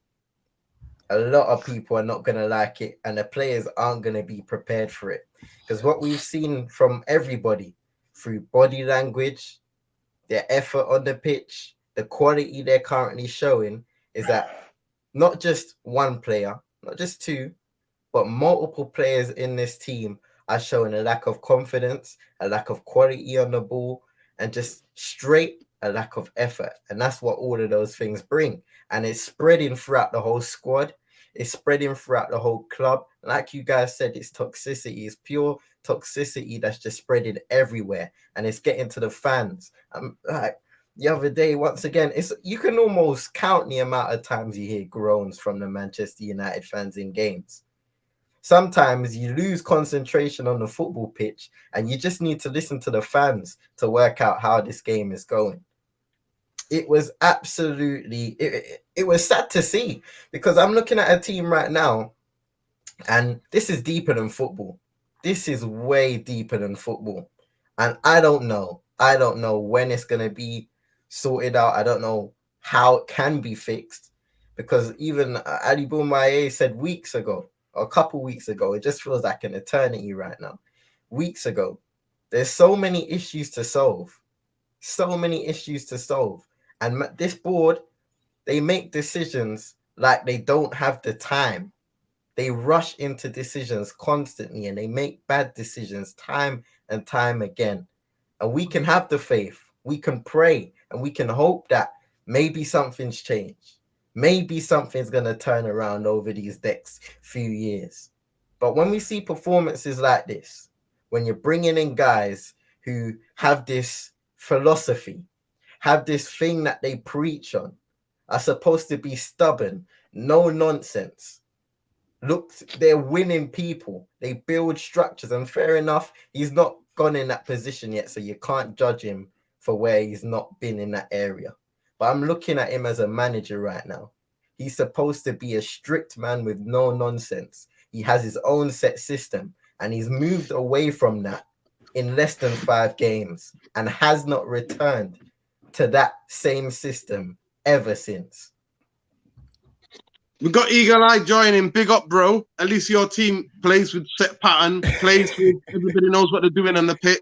A lot of people are not going to like it. And the players aren't going to be prepared for it. Because what we've seen from everybody through body language, their effort on the pitch, the quality they're currently showing is that not just one player, not just two, but multiple players in this team are showing a lack of confidence, a lack of quality on the ball, and just straight a lack of effort. And that's what all of those things bring. And it's spreading throughout the whole squad. It's spreading throughout the whole club. Like you guys said, it's toxicity. It's pure toxicity that's just spreading everywhere. And it's getting to the fans. Like the other day, once again, you can almost count the amount of times you hear groans from the Manchester United fans in games. Sometimes you lose concentration on the football pitch and you just need to listen to the fans to work out how this game is going. It was absolutely, it was sad to see because I'm looking at a team right now and this is deeper than football. This is way deeper than football. And I don't know when it's going to be sorted out. I don't know how it can be fixed because even Ali Boumaier said weeks ago, or a couple weeks ago, it just feels like an eternity right now. Weeks ago, there's so many issues to solve. So many issues to solve. And this board, they make decisions like they don't have the time. They rush into decisions constantly and they make bad decisions time and time again. And we can have the faith. We can pray and we can hope that maybe something's changed. Maybe something's going to turn around over these next few years. But when we see performances like this, when you're bringing in guys who have this philosophy, have this thing that they preach on, are supposed to be stubborn, no nonsense. Look, they're winning people. They build structures. And fair enough, he's not gone in that position yet, so you can't judge him for where he's not been in that area. But I'm looking at him as a manager right now. He's supposed to be a strict man with no nonsense. He has his own set system, and he's moved away from that in less than 5 games and has not returned to that same system ever since. We got Eagle Eye joining. Big up, bro. At least your team plays with set pattern, plays with everybody knows what they're doing on the pitch.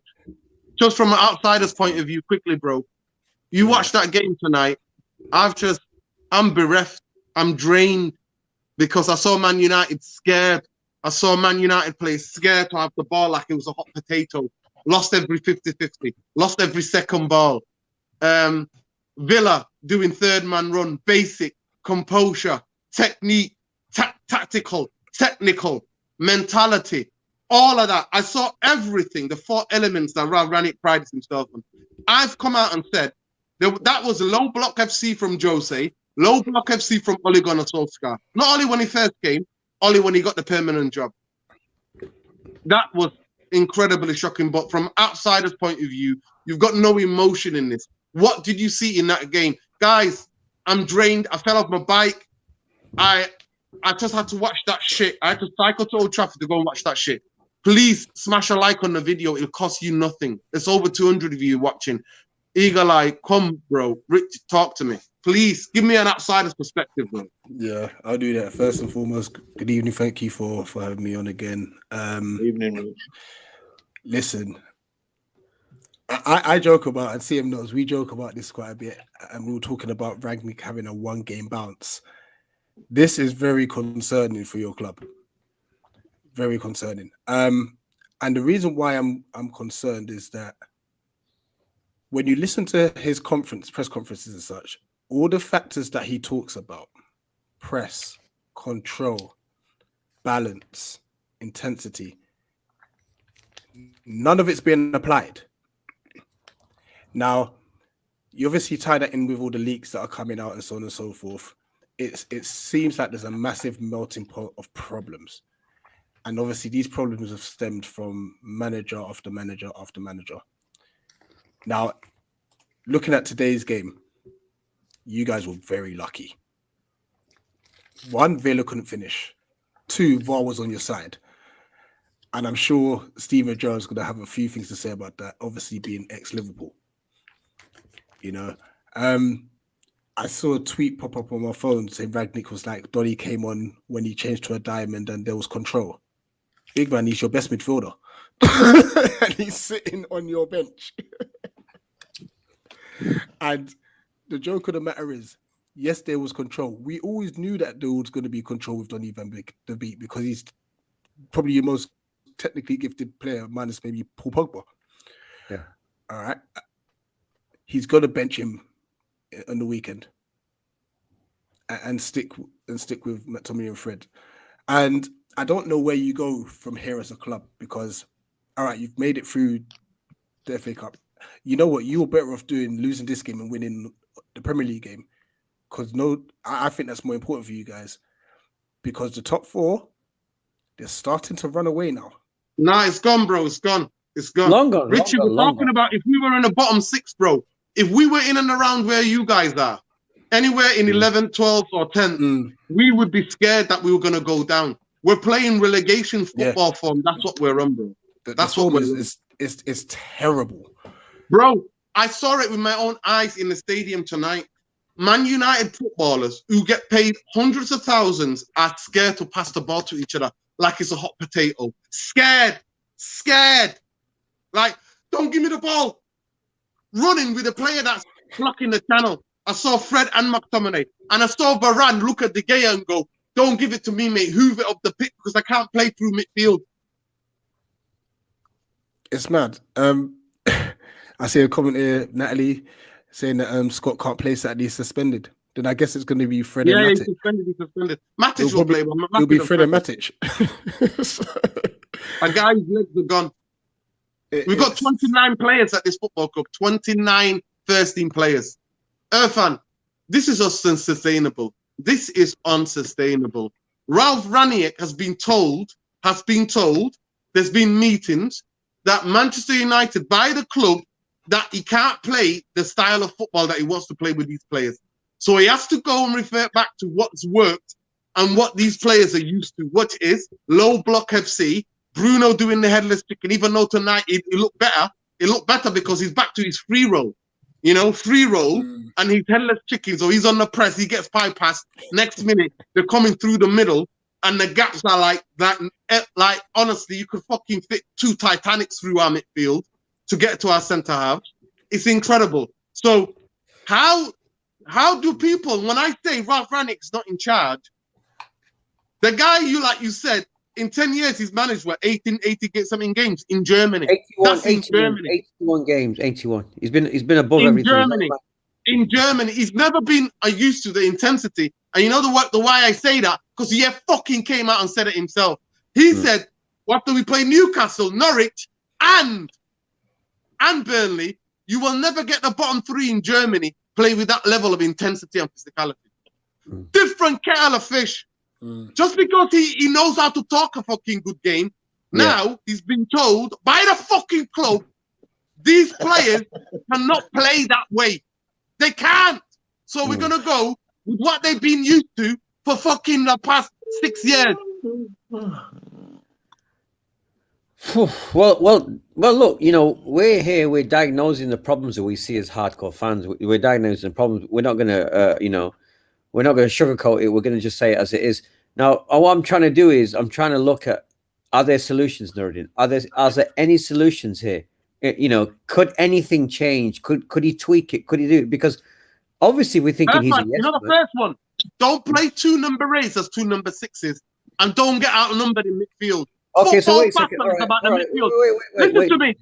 Just from an outsider's point of view, quickly, bro. You watched that game tonight. I'm bereft. I'm drained because I saw Man United scared. I saw Man United play scared to have the ball like it was a hot potato. Lost every 50-50. Lost every second ball. Villa doing third man run. Basic. Composure. Technique. Tactical. Technical. Mentality. All of that. I saw everything. The 4 elements that Rant prides himself on. I've come out and said, that was a low block FC from Jose, low block FC from Ole Gunnar Solskjaer. Not only when he first came, only when he got the permanent job. That was incredibly shocking. But from outsider's point of view, you've got no emotion in this. What did you see in that game? Guys, I'm drained. I fell off my bike. I just had to watch that shit. I had to cycle to Old Trafford to go and watch that shit. Please smash a like on the video. It'll cost you nothing. There's over 200 of you watching. Eagle Eye, come, bro. Rich, talk to me. Please, give me an outsider's perspective, bro. Yeah, I'll do that. First and foremost, good evening. Thank you for having me on again. Evening, Rich. Listen, I joke about, and CM knows, we joke about this quite a bit, and we were talking about Rangnick having a 1-game bounce. This is very concerning for your club. Very concerning. And the reason why I'm concerned is that when you listen to his press conferences and such, all the factors that he talks about, press, control, balance, intensity, none of it's being applied. Now, you obviously tie that in with all the leaks that are coming out and so on and so forth. It seems like there's a massive melting pot of problems. And obviously these problems have stemmed from manager after manager after manager. Now, looking at today's game, you guys were very lucky. 1, Villa couldn't finish. 2, VAR was on your side. And I'm sure Steven Gerrard's going to have a few things to say about that, obviously being ex-Liverpool. You know, I saw a tweet pop up on my phone saying Rangnick was like, Donny came on when he changed to a diamond and there was control. Big man, he's your best midfielder. And he's sitting on your bench. And the joke of the matter is, yes, there was control. We always knew that there was going to be control with Donny van de Beek because he's probably your most technically gifted player, minus maybe Paul Pogba. Yeah. All right. He's got to bench him on the weekend and stick with McTominay and Fred. And I don't know where you go from here as a club because, all right, you've made it through the FA Cup. You know what? You're better off losing this game and winning the Premier League game because I think that's more important for you guys because the top 4, they're starting to run away now. Nah, it's gone, bro. It's gone. It's gone. Long gone. Richie, we're talking about if we were in the bottom 6, bro. If we were in and around where you guys are, anywhere in 11th, 12th, or 10th, we would be scared that we were going to go down. We're playing relegation football form. That's what we're on, bro. That's what we're on. It's terrible. Bro, I saw it with my own eyes in the stadium tonight. Man United footballers who get paid hundreds of thousands are scared to pass the ball to each other like it's a hot potato. Scared. Like, don't give me the ball. Running with a player that's blocking the channel. I saw Fred and McTominay. And I saw Varane look at De Gea and go, don't give it to me, mate. Hoover it up the pitch because I can't play through midfield. It's mad. I see a comment here, Natalie, saying that Scott can't play Saturday, he's suspended. Then I guess it's going to be Fred and Matic. He's suspended. Matic will play. It'll be Fred and Matic. A guy's legs are gone. We've got 29 players at this football club. 29 first-team players. Irfan, this is unsustainable. This is unsustainable. Ralph Ranić has been told, there's been meetings that Manchester United, by the club, that he can't play the style of football that he wants to play with these players. So he has to go and refer back to what's worked and what these players are used to, which is low block FC, Bruno doing the headless chicken, even though tonight it looked better. It looked better because he's back to his free roll. You know, free roll, and he's headless chicken. So he's on the press, he gets bypassed. Next minute, they're coming through the middle, and the gaps are like that. Like, honestly, you could fucking fit 2 Titanics through our midfield to get to our centre half. It's incredible. So how do people, when I say Ralph Ranić's not in charge, the guy you said, in 10 years, he's managed, 80 something games in Germany. 81 games, 81. He's been above everything. In Germany, he's never been used to the intensity. And you know the why I say that? Because he fucking came out and said it himself. He said, after we play Newcastle, Norwich, and Burnley, you will never get the bottom 3 in Germany play with that level of intensity and physicality. Different kettle of fish. Just because he knows how to talk a fucking good game, now he's been told by the fucking club, these players cannot play that way. They can't. So we're going to go with what they've been used to for fucking the past 6 years. Well. Look, you know, we're here. We're diagnosing the problems that we see as hardcore fans. We're diagnosing the problems. We're not going to, you know, we're not going to sugarcoat it. We're going to just say it as it is. Now, what I'm trying to do is I'm trying to look at, are there solutions, Nuruddin? Are there any solutions here? You know, could anything change? Could he tweak it? Could he do it? Because obviously we're thinking he's a yes you know the first one. Don't play 2 number 8s as 2 number 6s, and don't get outnumbered in midfield. Okay, so wait a Football second. facts about the midfield. Wait. Listen to me.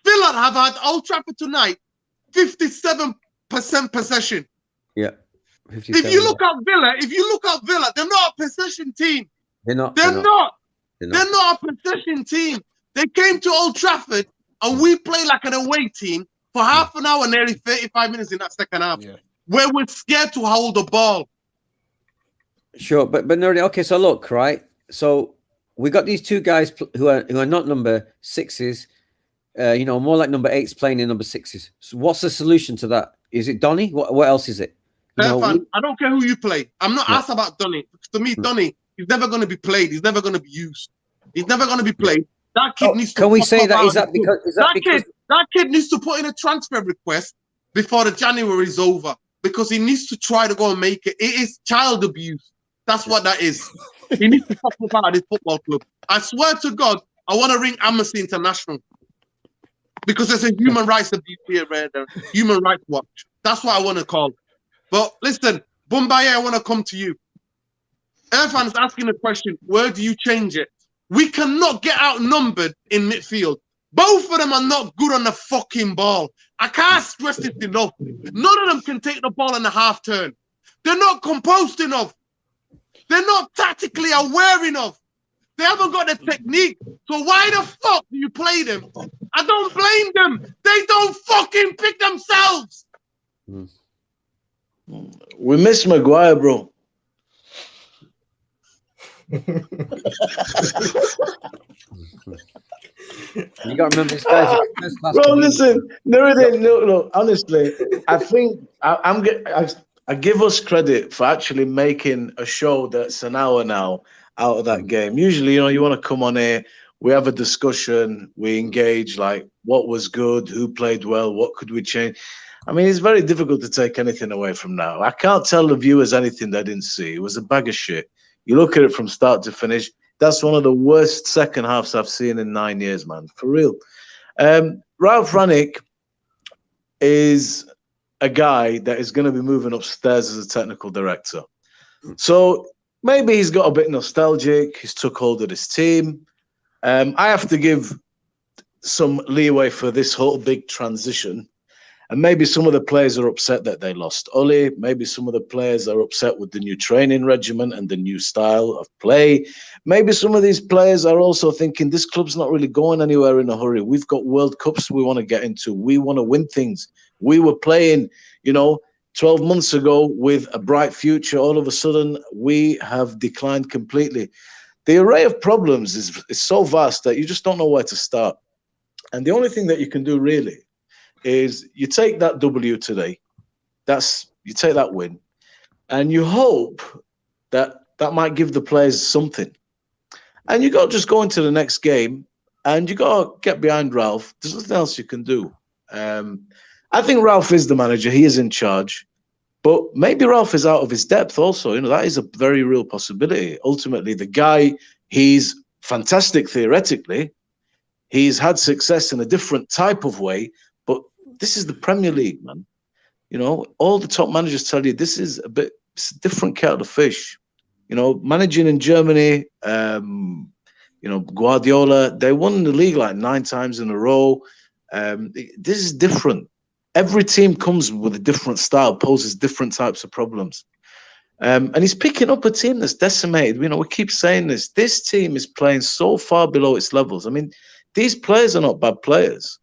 Villa have had Old Trafford tonight 57% possession. Yeah. If you look at Villa, they're not a possession team. They're not a possession team. They came to Old Trafford and we play like an away team for half an hour, nearly 35 minutes in that second half, where we're scared to hold the ball. Sure, but Nuruddin, okay, so look, right? So we got these 2 guys who are not number 6s, you know, more like number 8s playing in number 6s. So what's the solution to that? Is it Donny? What else is it? I don't care who you play. I'm not asked about Donny. To me, Donny, he's never going to be played. He's never going to be used. He's never going to be played. That kid needs to. Can we say that? Is that because that kid needs to put in a transfer request before the January is over, because he needs to try to go and make it. It is child abuse. That's what that is. He needs to fuck up out of this football club. I swear to God, I want to ring Amnesty International, because there's a human rights abuse here, Human Rights Watch. That's what I want to call. But listen, Bombay, I want to come to you. Irfan's asking the question, where do you change it? We cannot get outnumbered in midfield. Both of them are not good on the fucking ball. I can't stress this enough. None of them can take the ball in a half turn. They're not composed enough. They're not tactically aware enough. They haven't got the technique. So why the fuck do you play them? I don't blame them. They don't fucking pick themselves. We miss Maguire, bro. You got to remember this guy's bro, listen, no, honestly, I think I give us credit for actually making a show that's an hour now out of that game. Usually, you know, you want to come on here, we have a discussion, we engage, like what was good, who played well, what could we change. I mean, it's very difficult to take anything away from now. I can't tell the viewers anything they didn't see. It was a bag of shit. You look at it from start to finish, that's one of the worst second halves I've seen in 9 years, man, for real. Ralph Rangnick is a guy that is going to be moving upstairs as a technical director. So maybe he's got a bit nostalgic. He's took hold of his team. I have to give some leeway for this whole big transition. And maybe some of the players are upset that they lost Oli. Maybe some of the players are upset with the new training regimen and the new style of play. Maybe some of these players are also thinking this club's not really going anywhere in a hurry. We've got World Cups we want to get into. We want to win things. We were playing, 12 months ago with a bright future. All of a sudden, we have declined completely. The array of problems is so vast that you just don't know where to start. And the only thing that you can do really is you take that W today, you take that win, and you hope that might give the players something. And you got to just go into the next game, and you got to get behind Ralph. There's nothing else you can do. I think Ralph is the manager. He is in charge. But maybe Ralph is out of his depth also. That is a very real possibility. Ultimately, the guy, he's fantastic theoretically. He's had success in a different type of way. But this is the Premier League, man. All the top managers tell you this is it's a different kettle of fish. Managing in Germany, Guardiola, they won the league like 9 times in a row. This is different. Every team comes with a different style, poses different types of problems. And he's picking up a team that's decimated. We keep saying this. This team is playing so far below its levels. I mean, these players are not bad players.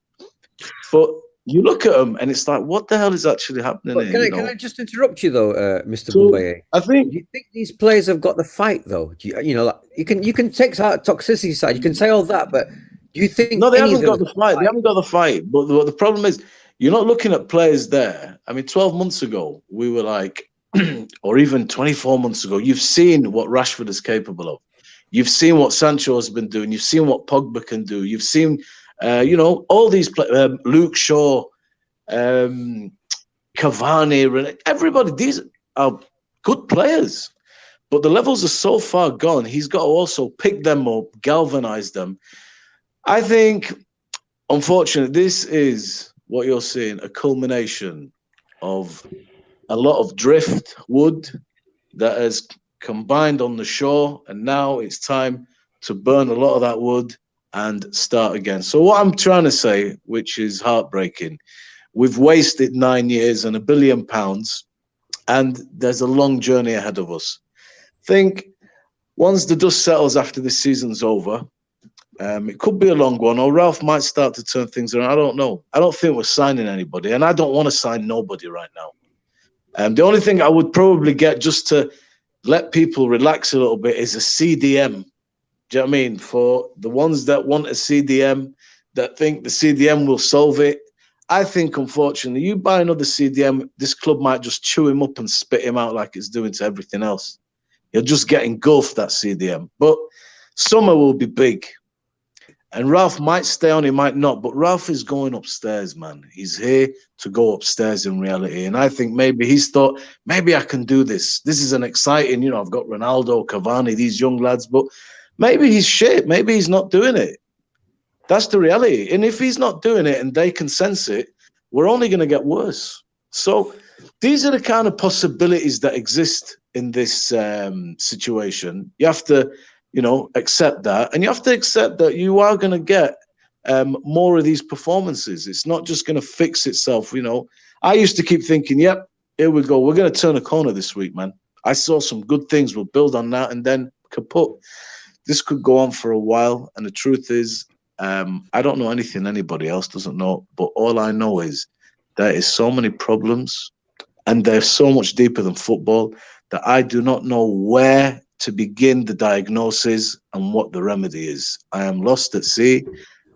But you look at them and it's like, what the hell is actually happening here? Can I just interrupt you though, Mr. Boumbaye? Do you think these players have got the fight though? You can take toxicity side, you can say all that, but do you think they haven't got the fight? They haven't got the fight. But the problem is, you're not looking at players there. I mean, 12 months ago, we were like, or even 24 months ago, you've seen what Rashford is capable of. You've seen what Sancho has been doing. You've seen what Pogba can do. You've seen, all these Luke Shaw, Cavani, everybody. These are good players, but the levels are so far gone. He's got to also pick them up, galvanize them. I think, unfortunately, this is what you're seeing, a culmination of a lot of driftwood that has combined on the shore, and now it's time to burn a lot of that wood and start again. So what I'm trying to say, which is heartbreaking, we've wasted 9 years and £1 billion, and there's a long journey ahead of us. Think once the dust settles after this season's over, it could be a long one, or Ralph might start to turn things around. I don't know. I don't think we're signing anybody, and I don't want to sign nobody right now. The only thing I would probably get just to let people relax a little bit is a CDM. Do you know what I mean? For the ones that want a CDM, that think the CDM will solve it, I think, unfortunately, you buy another CDM, this club might just chew him up and spit him out like it's doing to everything else. You'll just get engulfed, that CDM. But summer will be big. And Ralph might stay on, he might not, but Ralph is going upstairs, man. He's here to go upstairs in reality. And I think maybe he's thought, maybe I can do this. This is an exciting, I've got Ronaldo, Cavani, these young lads, but maybe he's shit. Maybe he's not doing it. That's the reality. And if he's not doing it and they can sense it, we're only going to get worse. So these are the kind of possibilities that exist in this situation. You have to, accept that. And you have to accept that you are going to get more of these performances. It's not just going to fix itself. I used to keep thinking, yep, here we go. We're going to turn a corner this week, man. I saw some good things. We'll build on that. And then kaput. This could go on for a while. And the truth is, I don't know anything anybody else doesn't know. But all I know is there is so many problems, and they're so much deeper than football, that I do not know where to begin the diagnosis and what the remedy is. I am lost at sea.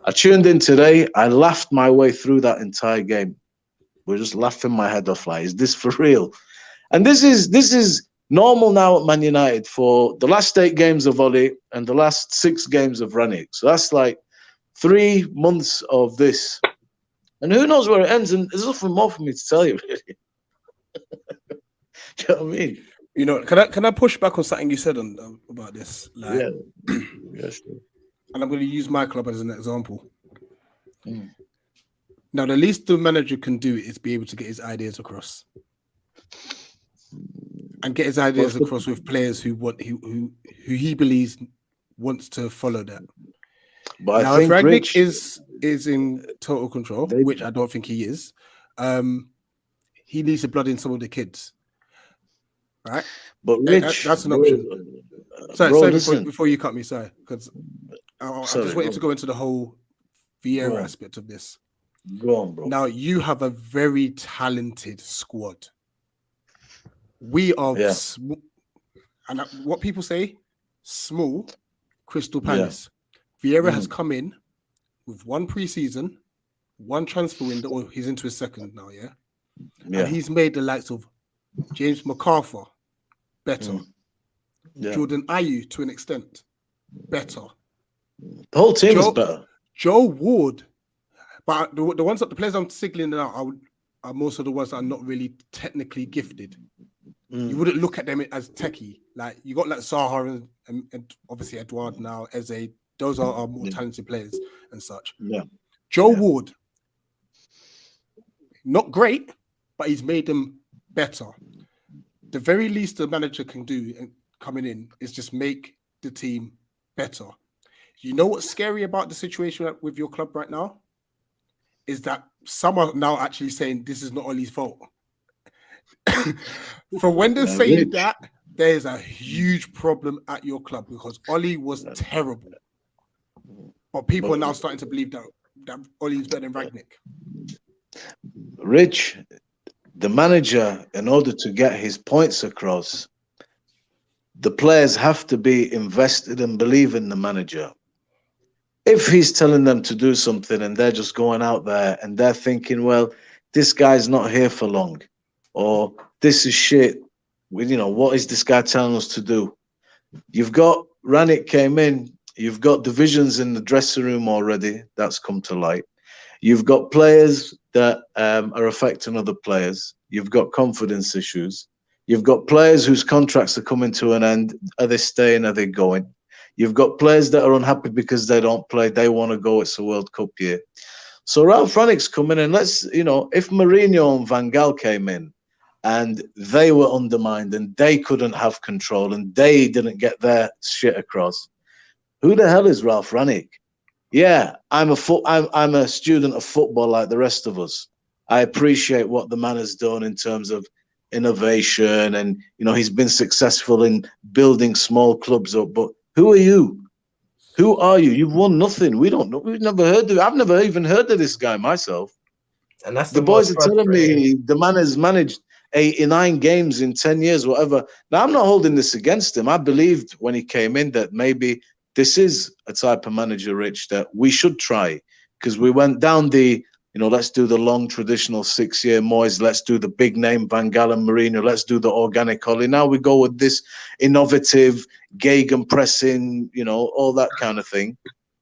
I tuned in today. I laughed my way through that entire game. We're just laughing my head off. Like, is this for real? And this is normal now at Man United for the last 8 games of Oli and the last 6 games of Ranić. So that's like 3 months of this. And who knows where it ends? And there's nothing more for me to tell you, really. Do you know what I mean? Can I push back on something you said about this? Yeah. Yes. And I'm going to use my club as an example. Now, the least the manager can do is be able to get his ideas across, and get his ideas across with players who he believes wants to follow that. But now, I think if Rich is in total control, which I don't think he is, he needs to blood in some of the kids. Right, but Rich, that's an option. Sorry, before you cut me, sorry, because I just wanted to go into the whole Vieira aspect of this. Go on, bro. Now you have a very talented squad. We are, and what people say, small Crystal Palace. Vieira has come in with 1 preseason, 1 transfer window, or he's into his 2nd now, and he's made the likes of James MacArthur better. Jordan Ayew to an extent better. The whole team is better. Joe Ward, but the players I'm signaling out are most of the ones that are not really technically gifted. You wouldn't look at them as techie. Like you got like Zaha and obviously Edouard now, Eze. Those are more talented players and such. Joe Ward, not great, but he's made them better. The very least the manager can do coming in is just make the team better. You know what's scary about the situation with your club right now? Is that some are now actually saying this is not Oli's fault. From when they're saying that, there's a huge problem at your club because Oli was terrible. But people are now starting to believe that Oli is better than Rangnick. Rich, the manager, in order to get his points across, the players have to be invested and believe in the manager. If he's telling them to do something and they're just going out there and they're thinking, well, this guy's not here for long, or this is shit, what is this guy telling us to do? You've got Ranić came in, you've got divisions in the dressing room already. That's come to light. You've got players that are affecting other players. You've got confidence issues. You've got players whose contracts are coming to an end. Are they staying? Are they going? You've got players that are unhappy because they don't play. They want to go. It's a World Cup year. So Ralph Rangnick's coming in. Let's, if Mourinho and Van Gaal came in and they were undermined and they couldn't have control and they didn't get their shit across, who the hell is Ralph Rangnick? Yeah, I'm a student of football like the rest of us. I appreciate what the man has done in terms of innovation, and he's been successful in building small clubs up. But who are you? Who are you? You've won nothing. We don't know. We've never heard of. I've never even heard of this guy myself. And that's the boys are telling me the man has managed 89 games in 10 years, whatever. Now I'm not holding this against him. I believed when he came in that maybe this is a type of manager, Rich, that we should try, because we went down the, let's do the long traditional 6-year Moyes, let's do the big name Van Gaal and Mourinho, let's do the organic Ollie. Now we go with this innovative gegenpressing, all that kind of thing.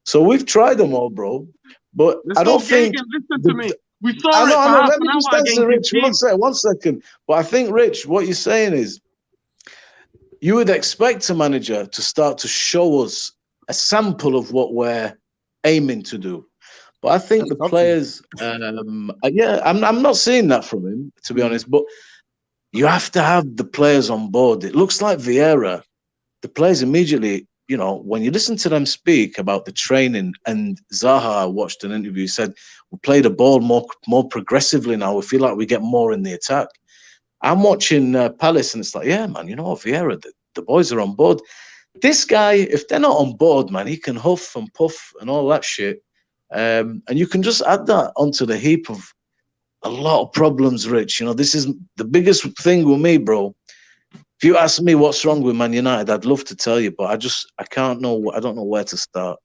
So we've tried them all, bro. But I don't think. Listen to me. We saw it for half Let me an just hour answer, against Rich. One second. But I think, Rich, what you're saying is you would expect a manager to start to show us a sample of what we're aiming to do. But I think the players, I'm not seeing that from him, to be honest. But you have to have the players on board. It looks like Vieira, the players immediately, when you listen to them speak about the training, and Zaha, I watched an interview, said, we play the ball more progressively now. We feel like we get more in the attack. I'm watching Palace, and it's like, yeah, man, Vieira, the boys are on board. This guy, if they're not on board, man, he can huff and puff and all that shit. And you can just add that onto the heap of a lot of problems, Rich. This is the biggest thing with me, bro. If you ask me what's wrong with Man United, I'd love to tell you, but I can't know. I don't know where to start.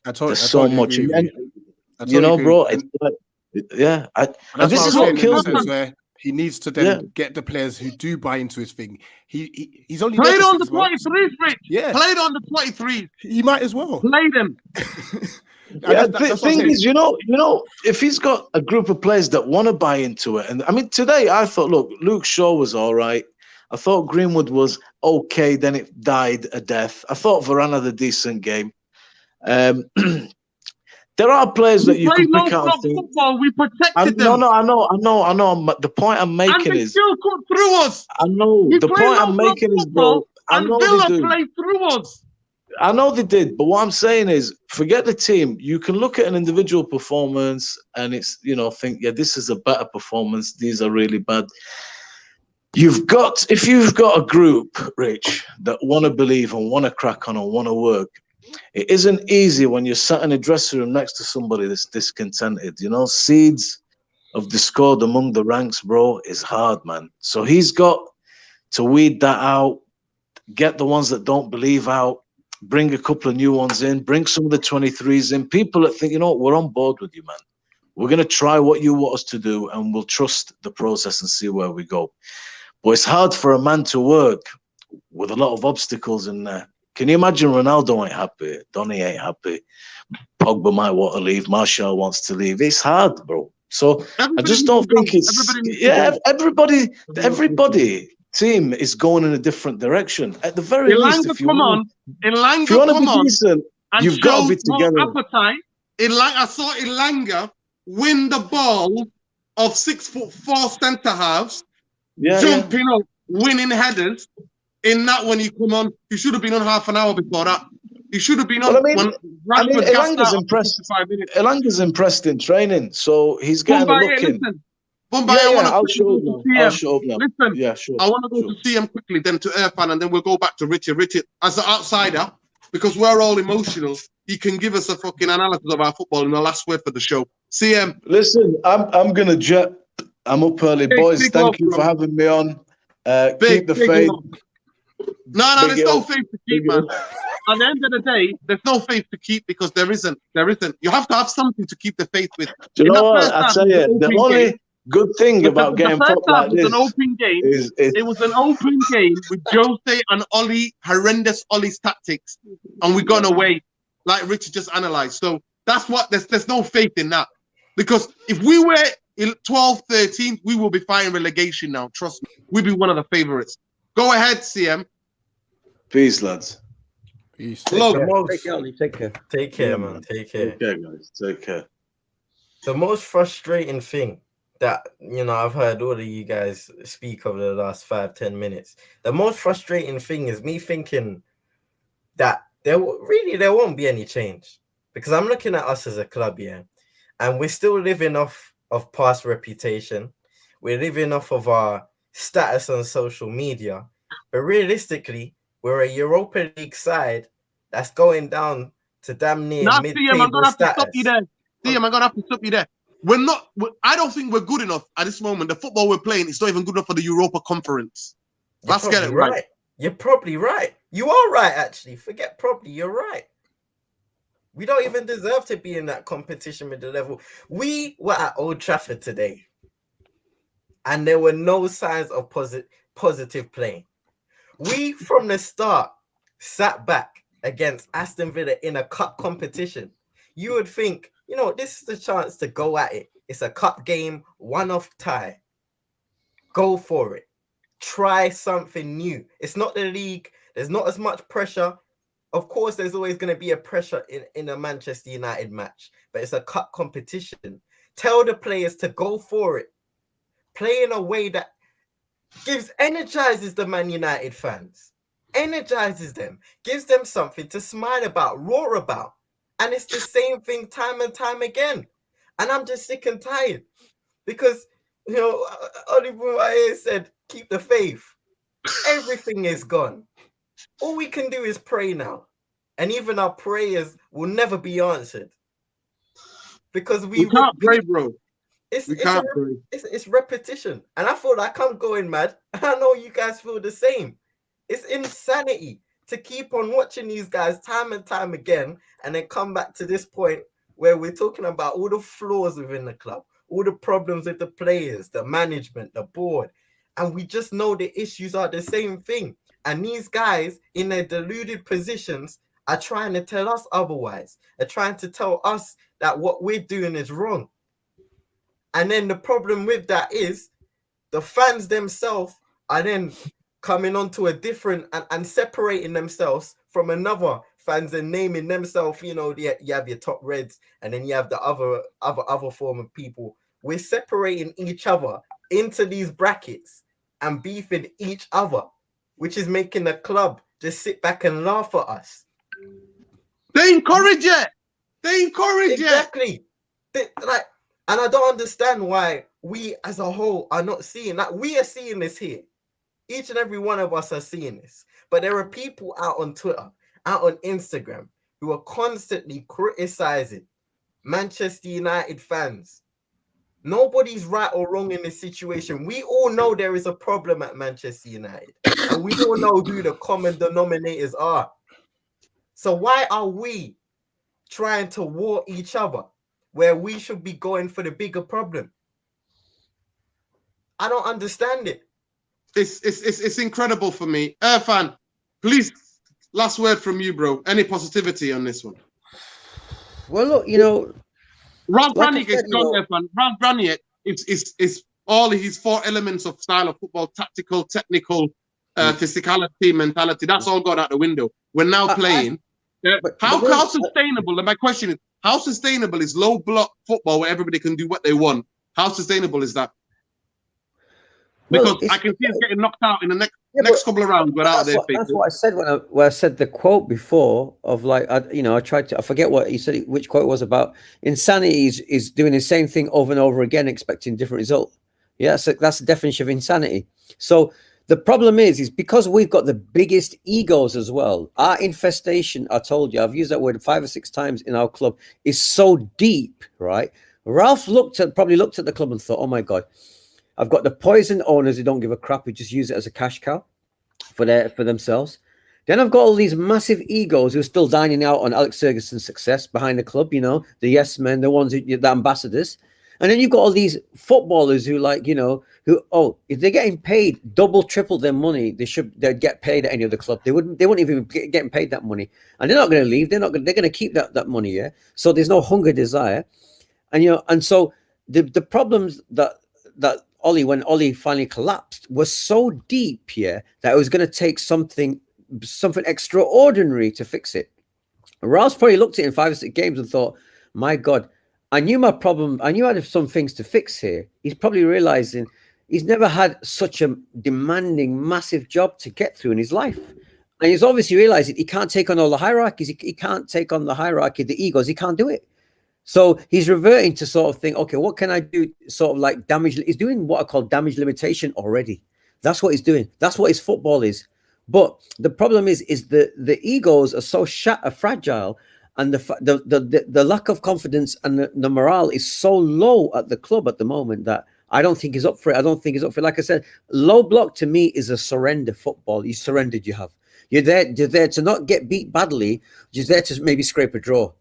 There's so much. Bro. It's like, yeah. And this is what kills me. He needs to then get the players who do buy into his thing. He's only played on the 23s, Rich. Yeah, played on the 23s. He might as well play them. The thing is, if he's got a group of players that want to buy into it, and I mean, today I thought, look, Luke Shaw was all right. I thought Greenwood was okay. Then it died a death. I thought Varane had a decent game. There are players that you can pick out. Football, we protected them. No, I know. The point I'm making is still come through us. I know. The point I'm making is, bro. I know they do. Play through us. I know they did, but what I'm saying is, forget the team. You can look at an individual performance and it's, think, this is a better performance. These are really bad. If you've got a group, Rich, that want to believe and want to crack on and want to work, it isn't easy when you're sat in a dressing room next to somebody that's discontented. Seeds of discord among the ranks, bro, is hard, man. So he's got to weed that out, get the ones that don't believe out, bring a couple of new ones in, bring some of the 23s in, people that think, we're on board with you, man. We're going to try what you want us to do and we'll trust the process and see where we go. But it's hard for a man to work with a lot of obstacles in there. Can you imagine Ronaldo ain't happy? Donny ain't happy. Pogba might want to leave. Martial wants to leave. It's hard, bro. So I just don't think it's... Everybody team is going in a different direction. At the very least, if you want to be decent, you've got to be together. Appetite. I saw Elanga win the ball of 6'4" centre halves, jumping up, winning headers. In that, when you come on, you should have been on half an hour before that. You should have been on. Elanga's impressed. Elanga's impressed in training, so he's getting a look in. I'll show up now. Listen, yeah, sure. I want to go to CM quickly, then to Irfan, and then we'll go back to Richard. Richard, as an outsider, because we're all emotional, he can give us a fucking analysis of our football in the last word for the show. CM, listen, I'm gonna jet. I'm up early, boys. Thank you for having me on. Keep the faith. No, there's no faith to keep, man. At the end of the day, there's no faith to keep because there isn't. You have to have something to keep the faith with. Do you know what? I tell you, Good thing about The getting first popped half like was this an open game. is It was an open game with Jose and Ollie, horrendous Ollie's tactics, and we gone away, like Richard just analysed. So that's what, there's no faith in that. Because if we were in 12, 13, we will be fighting relegation now. Trust me, we'd be one of the favourites. Go ahead, CM. peace, lads. Peace. Look, The most, Take care, Ollie, take care. take care, Yeah, man. Take care. Take care, guys. Take care. The most frustrating thing that I've heard all of you guys speak over the last 5-10 minutes. The most frustrating thing is me thinking that there won't be any change, because I'm looking at us as a club, yeah, and we're still living off of past reputation. We're living off of our status on social media, but realistically, we're a Europa League side that's going down to damn near now, mid-table CM, I'm gonna have to status. stop you there. CM, I'm gonna have to stop you there. I don't think we're good enough at this moment. The football we're playing is not even good enough for the Europa Conference. Let's get it right. You're probably right. You are right, actually. Forget probably. You're right. We don't even deserve to be in that competition with the level. We were at Old Trafford today, and there were no signs of positive play. We, from the start, sat back against Aston Villa in a cup competition. You would think, this is the chance to go at it. It's a cup game, one-off tie. Go for it. Try something new. It's not the league. There's not as much pressure. Of course, there's always going to be a pressure in a Manchester United match, but it's a cup competition. Tell the players to go for it. Play in a way that energizes the Man United fans. Energizes them. Gives them something to smile about, roar about. And it's the same thing time and time again. And I'm just sick and tired. Because, Oliver said, keep the faith. Everything is gone. All we can do is pray now. And even our prayers will never be answered. Because we can't pray, bro. It's repetition. And I feel like I'm going mad. I know you guys feel the same. It's insanity to keep on watching these guys time and time again and then come back to this point where we're talking about all the flaws within the club, all the problems with the players, the management, the board. And we just know the issues are the same thing. And these guys in their deluded positions are trying to tell us otherwise. They're trying to tell us that what we're doing is wrong. And then the problem with that is the fans themselves are then coming onto a different and separating themselves from another fans and naming themselves, you have your top reds and then you have the other form of people. We're separating each other into these brackets and beefing each other, which is making the club just sit back and laugh at us. They encourage it. Exactly. And I don't understand why we as a whole are not seeing that. We are seeing this here. Each and every one of us are seeing this. But there are people out on Twitter, out on Instagram, who are constantly criticizing Manchester United fans. Nobody's right or wrong in this situation. We all know there is a problem at Manchester United. And we all know who the common denominators are. So why are we trying to war each other where we should be going for the bigger problem? I don't understand it. It's incredible for me. Irfan, please, last word from you, bro. Any positivity on this one? Well, look, Ralf like Rangnick is strong, Irfan. Ralf Rangnick is all his 4 elements of style of football: tactical, technical, physicality, mentality. That's all gone out the window. We're now playing. How sustainable? And my question is, how sustainable is low block football where everybody can do what they want? How sustainable is that? Because I can see us getting knocked out in the next couple of rounds without their faith. That's what I said when I said the quote before of I tried to, I forget what he said, which quote it was about. Insanity is doing the same thing over and over again, expecting different result. Yeah, so that's the definition of insanity. So the problem is because we've got the biggest egos as well. Our infestation, I told you, I've used that word 5 or 6 times in our club, is so deep, right? Ralph probably looked at the club and thought, oh my God, I've got the poison owners who don't give a crap, who just use it as a cash cow for themselves. Then I've got all these massive egos who are still dining out on Alex Ferguson's success behind the club, the yes men, the ones the ambassadors. And then you've got all these footballers who, like, you know, who, oh, if they're getting paid double, triple their money, they'd get paid at any other club. They wouldn't even be getting paid that money, and they're not going to leave. They're going to keep that money. Yeah. So there's no hunger, desire, and you know, and so the problems that when Ollie finally collapsed was so deep here that it was going to take something extraordinary to fix it. Ross probably looked at it in 5 or 6 games and thought, my God, I knew my problem. I knew I had some things to fix here. He's probably realizing he's never had such a demanding, massive job to get through in his life. And he's obviously realizing he can't take on all the hierarchies. He can't take on the hierarchy, the egos. He can't do it. So he's reverting to sort of think, okay, what can I do? Sort of like damage. He's doing what I call damage limitation already. That's what he's doing. That's what his football is. But the problem is the egos are so fragile, and the lack of confidence and the morale is so low at the club at the moment that I don't think he's up for it. Like I said, low block to me is a surrender football. You surrendered. You're there to not get beat badly. You're there to maybe scrape a draw.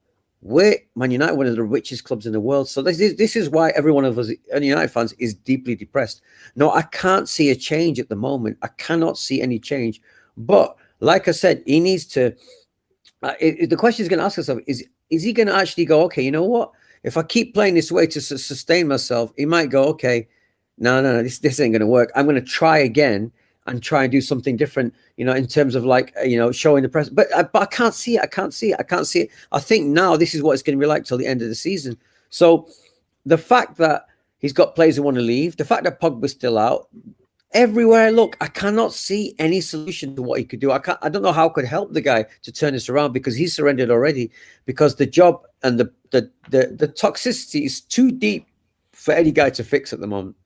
We're Man United, one of the richest clubs in the world. So this is why every one of us United fans is deeply depressed. No, I can't see a change at the moment. I cannot see any change. But like I said, he needs to. The question he's going to ask himself is he going to actually go, okay, you know what? If I keep playing this way to sustain myself, he might go, okay, no, this ain't going to work. I'm going to try again and try and do something different, you know, in terms of like, you know, showing the press. But I can't see it. I can't see it. I think now this is what it's going to be like till the end of the season. So the fact that he's got players who want to leave, the fact that Pogba's still out, everywhere I look, I cannot see any solution to what he could do. I don't know how I could help the guy to turn this around, because he's surrendered already, because the job and the toxicity is too deep for any guy to fix at the moment.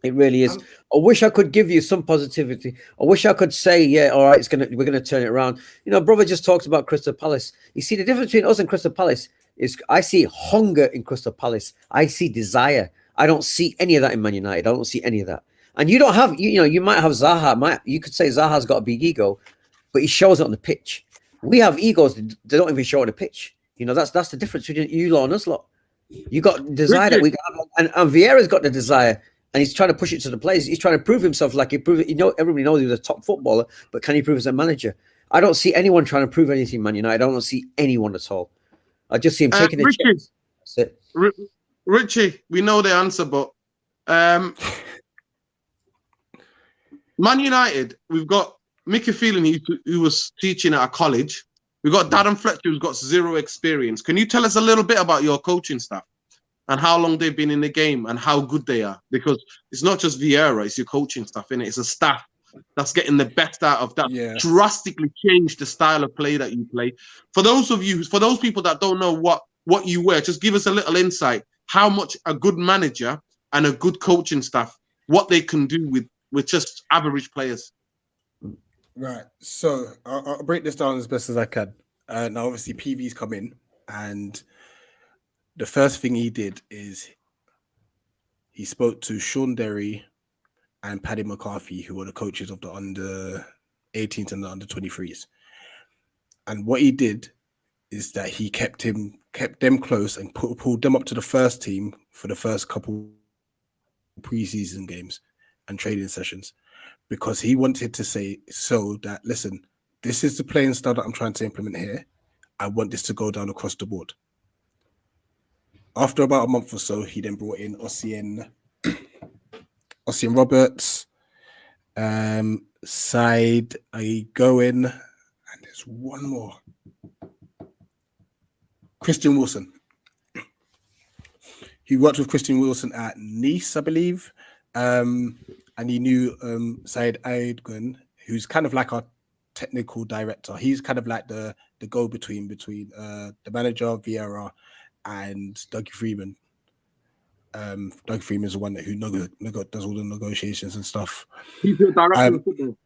It really is. I wish I could give you some positivity. I wish I could say, yeah, all right, we're gonna turn it around. You know, brother just talked about Crystal Palace. You see, the difference between us and Crystal Palace is I see hunger in Crystal Palace. I see desire. I don't see any of that in Man United. I don't see any of that. And you don't have, you know, you might have Zaha. You could say Zaha's got a big ego, but he shows it on the pitch. We have egos that don't even show on the pitch. You know, that's the difference between you lot and us lot. You got desire that we got, and Vieira's got the desire. And he's trying to push it to the players. He's trying to prove himself, like he proved it. You know, everybody knows he's a top footballer, but can he prove as a manager? I don't see anyone trying to prove anything, Man United. I don't see anyone at all. I just see him taking the chance. That's it. Richie, we know the answer, but Man United, we've got Mickey Phelan, who was teaching at a college. We've got Darren Fletcher, who's got 0 experience. Can you tell us a little bit about your coaching staff and how long they've been in the game and how good they are? Because it's not just Vieira, it's your coaching staff, innit? It's a staff that's getting the best out of that. Yeah. Drastically change the style of play that you play. For those people that don't know what you were, just give us a little insight how much a good manager and a good coaching staff, what they can do with just average players. Right. So I'll break this down as best as I can. Now, obviously, PV's come in, and the first thing he did is he spoke to Sean Derry and Paddy McCarthy, who were the coaches of the under-18s and the under-23s. And what he did is that he kept them close and pulled them up to the first team for the first couple preseason games and training sessions, because he wanted to say so that, listen, this is the playing style that I'm trying to implement here. I want this to go down across the board. After about a month or so, he then brought in Ossian Roberts, Said Agoin, and there's one more. Christian Wilson. He worked with Christian Wilson at Nice, I believe. And he knew Said Agoin, who's kind of like our technical director. He's kind of like the go-between between the manager, Vieira, and Dougie Freeman. Dougie Freeman is the one who does all the negotiations and stuff. He's the director of football.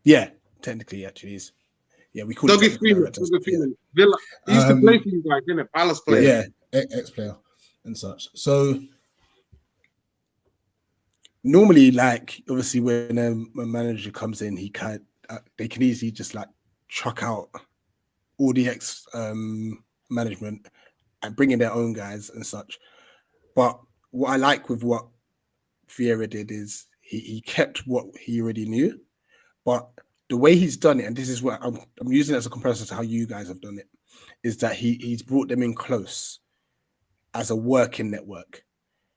Yeah, technically, actually is. Yeah, we call Dougie Freeman. Villa. He used to play for you guys, didn't it? Palace player. Yeah, ex-player and such. So normally, like, obviously, when a manager comes in, they can easily just like chuck out all the management and bring in their own guys and such. But what I like with what Vieira did is he kept what he already knew, but the way he's done it, and this is what I'm using it as a comparison to how you guys have done it, is that he's brought them in close as a working network.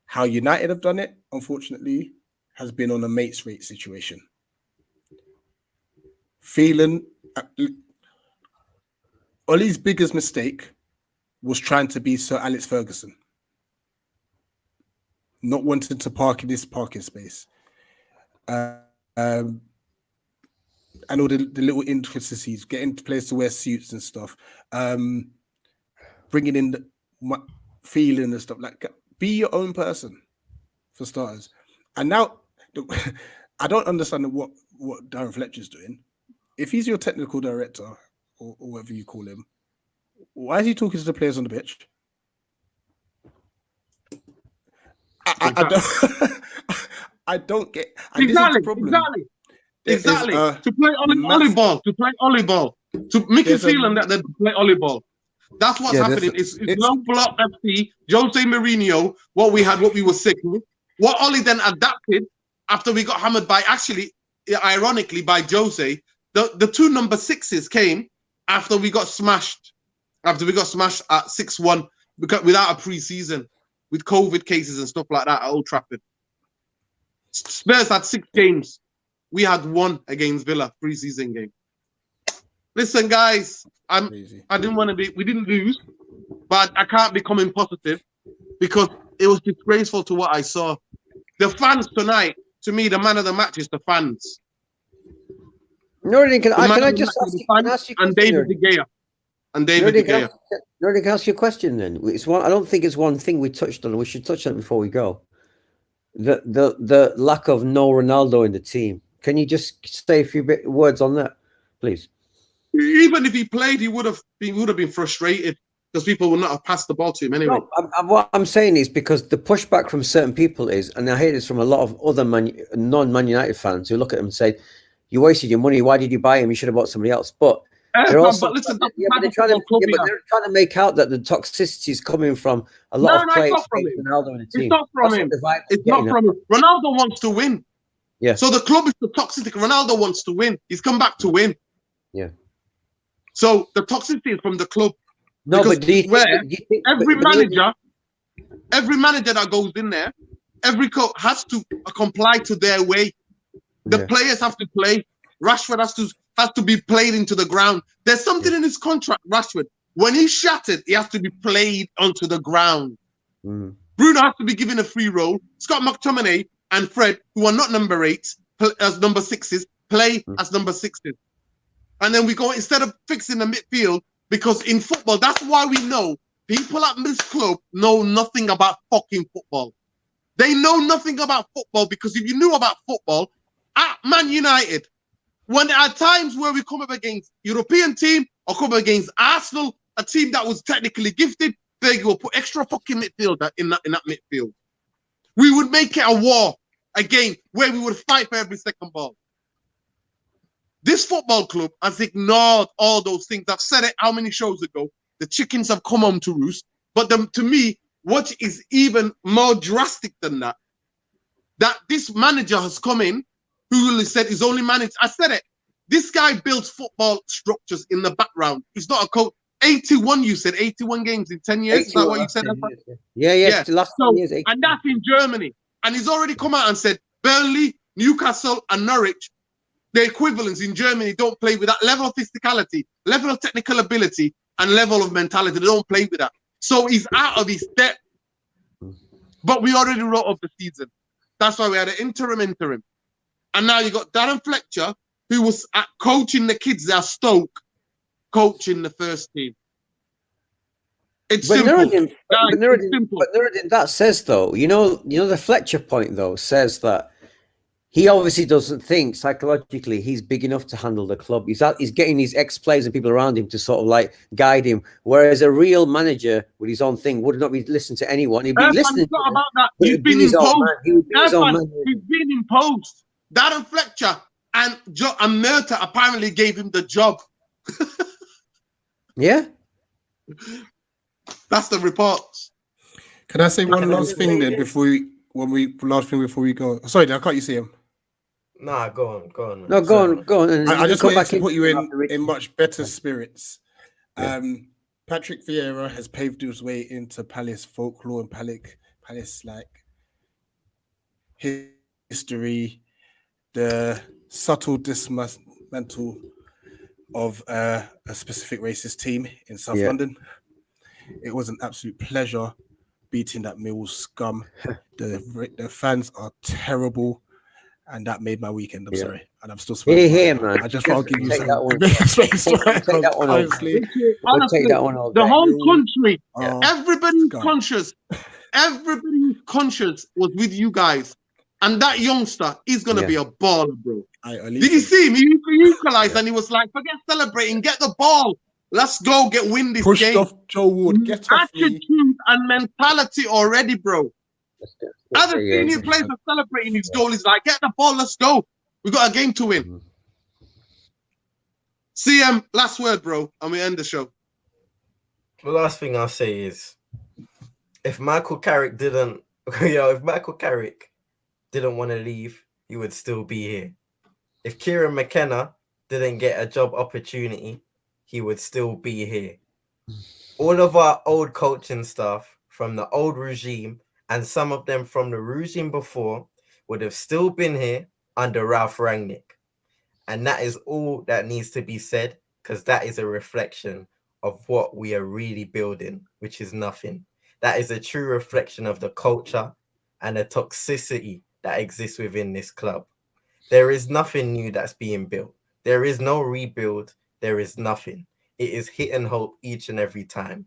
How United have done it, unfortunately, has been on a mates rate situation. Feeling Ollie's biggest mistake was trying to be Sir Alex Ferguson, not wanting to park in this parking space. And all the little intricacies, getting players to wear suits and stuff, bringing in the feeling and stuff. Like, be your own person, for starters. And now, I don't understand what Darren Fletcher's doing. If he's your technical director, or whatever you call him, why is he talking to the players on the pitch? I don't get. And Exactly. This is the problem. Exactly. To play Ollie ball. To make it feel that they play Ollie ball. That's what's happening. It's low block FC, Jose Mourinho, what we were sick with. What Ollie then adapted after we got hammered by, actually, ironically, by Jose. The two number 6s came after we got smashed. After we got smashed at 6-1 without a pre-season, with COVID cases and stuff like that at Old Trafford. Spurs had 6 games. We had 1 against Villa, pre-season game. Listen, guys, I didn't want to be. We didn't lose, but I can't be coming positive because it was disgraceful to what I saw. The fans tonight, to me, the man of the match is the fans. Nordin, can I just ask you and David De Gea. And David De Gea. Nordin, can I ask you a question then? It's one. I don't think it's one thing we touched on. We should touch on it before we go. The lack of no Ronaldo in the team. Can you just say a few words on that, please? Even if he played, he would have been frustrated because people would not have passed the ball to him anyway. No, what I'm saying is because the pushback from certain people is, and I hear this from a lot of other non-Man United fans who look at him and say, "You wasted your money. Why did you buy him? You should have bought somebody else." But they're also they're trying to make out that the toxicity is coming from a lot of players. Ronaldo in the team. It's not from him. It's not from him. Ronaldo wants to win. Yeah. So the club is the toxicity. Ronaldo wants to win. He's come back to win. Yeah. So the toxicity is from the club. No, but every manager that goes in there, every coach has to comply to their way. The players have to play. Rashford has to be played into the ground. There's something in his contract, Rashford. When he's shattered, he has to be played onto the ground. Bruno has to be given a free role. Scott McTominay and Fred, who are not number 8s, as number 6s, play as number 6s. And then we go, instead of fixing the midfield, because in football, that's why we know people at this club know nothing about fucking football. They know nothing about football because if you knew about football, at Man United, when there are times where we come up against European team or come up against Arsenal, a team that was technically gifted, they will put extra fucking midfielder in that midfield. We would make it a war, a game where we would fight for every second ball. This football club has ignored all those things. I've said it how many shows ago. The chickens have come home to roost. But to me, what is even more drastic than that, that this manager has come in who said he's only managed. I said it. This guy builds football structures in the background. He's not a coach. 81, you said 81 games in 10 years. Is that what you said? Yeah. Last 10 years, and that's in Germany. And he's already come out and said Burnley, Newcastle, and Norwich, the equivalents in Germany, don't play with that level of physicality, level of technical ability, and level of mentality. They don't play with that. So he's out of his depth. But we already wrote off the season. That's why we had an interim. And now you got Darren Fletcher, who was coaching the kids at Stoke, coaching the first team. It's simple. But Nuruddin, that says though, you know the Fletcher point though says that he obviously doesn't think psychologically he's big enough to handle the club. He's getting these ex-players and people around him to sort of like guide him. Whereas a real manager with his own thing would not be listening to anyone. He'd be listening to about that. He's been imposed. He's been imposed. Darren Fletcher and Murta apparently gave him the job. Yeah. That's the reports. Can I say one last thing then before we go? Sorry, I can't you see him? Nah, go on. No, go on. And I just come wanted back to put you after in much better spirits. Yeah. Patrick Vieira has paved his way into Palace folklore and Palace like history, the subtle dismantle of a specific racist team in South London. It was an absolute pleasure beating that Millwall scum. The fans are terrible, and that made my weekend. I'm sorry, and I'm still smiling. Here, man. I just want to give you Take some that one. space. Take that one. Honestly, Honestly, take that one all the day. whole country, Oh, everybody's God. conscious. Everybody's conscious was with you guys. And that youngster is going to be a baller, bro. Did you see him? He equalized and he was like, forget celebrating, get the ball. Let's go win this Pushed game. off Joe Ward, get off me. Attitude and mentality already, bro. Other senior players are celebrating his goal. He's like, get the ball, let's go. We got a game to win. CM, last word, bro, and we end the show. The last thing I'll say is, if Michael Carrick didn't want to leave, he would still be here. If Kieran McKenna didn't get a job opportunity, he would still be here. All of our old coaching staff from the old regime and some of them from the regime before would have still been here under Ralph Rangnick. And that is all that needs to be said, because that is a reflection of what we are really building, which is nothing. That is a true reflection of the culture and the toxicity that exists within this club. There is nothing new that's being built. There is no rebuild. There is nothing. It is hit and hope each and every time.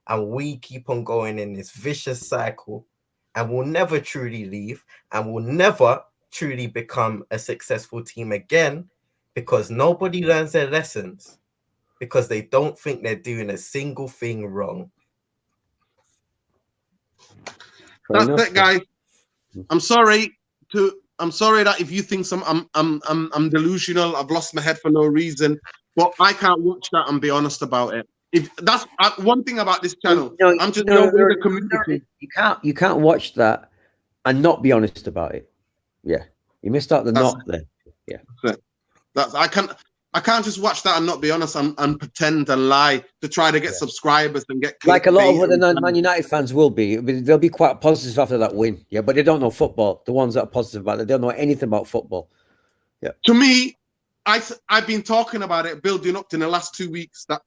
And we keep on going in this vicious cycle, and we'll never truly leave, and we'll never truly become a successful team again, because nobody learns their lessons, because they don't think they're doing a single thing wrong. That's it, guys. I'm sorry that if you think I'm delusional, I've lost my head for no reason, but I can't watch that and be honest about it. If that's one thing about this channel, I'm just the community. You can't watch that and not be honest about it. Yeah, you missed out the not there. Yeah, that's I can't just watch that and not be honest and pretend and lie to try to get subscribers and get like a lot of other Man United fans will be. They'll be quite positive after that win. Yeah, but they don't know football. The ones that are positive about it, they don't know anything about football. Yeah. To me, I've been talking about it, building up in the last 2 weeks that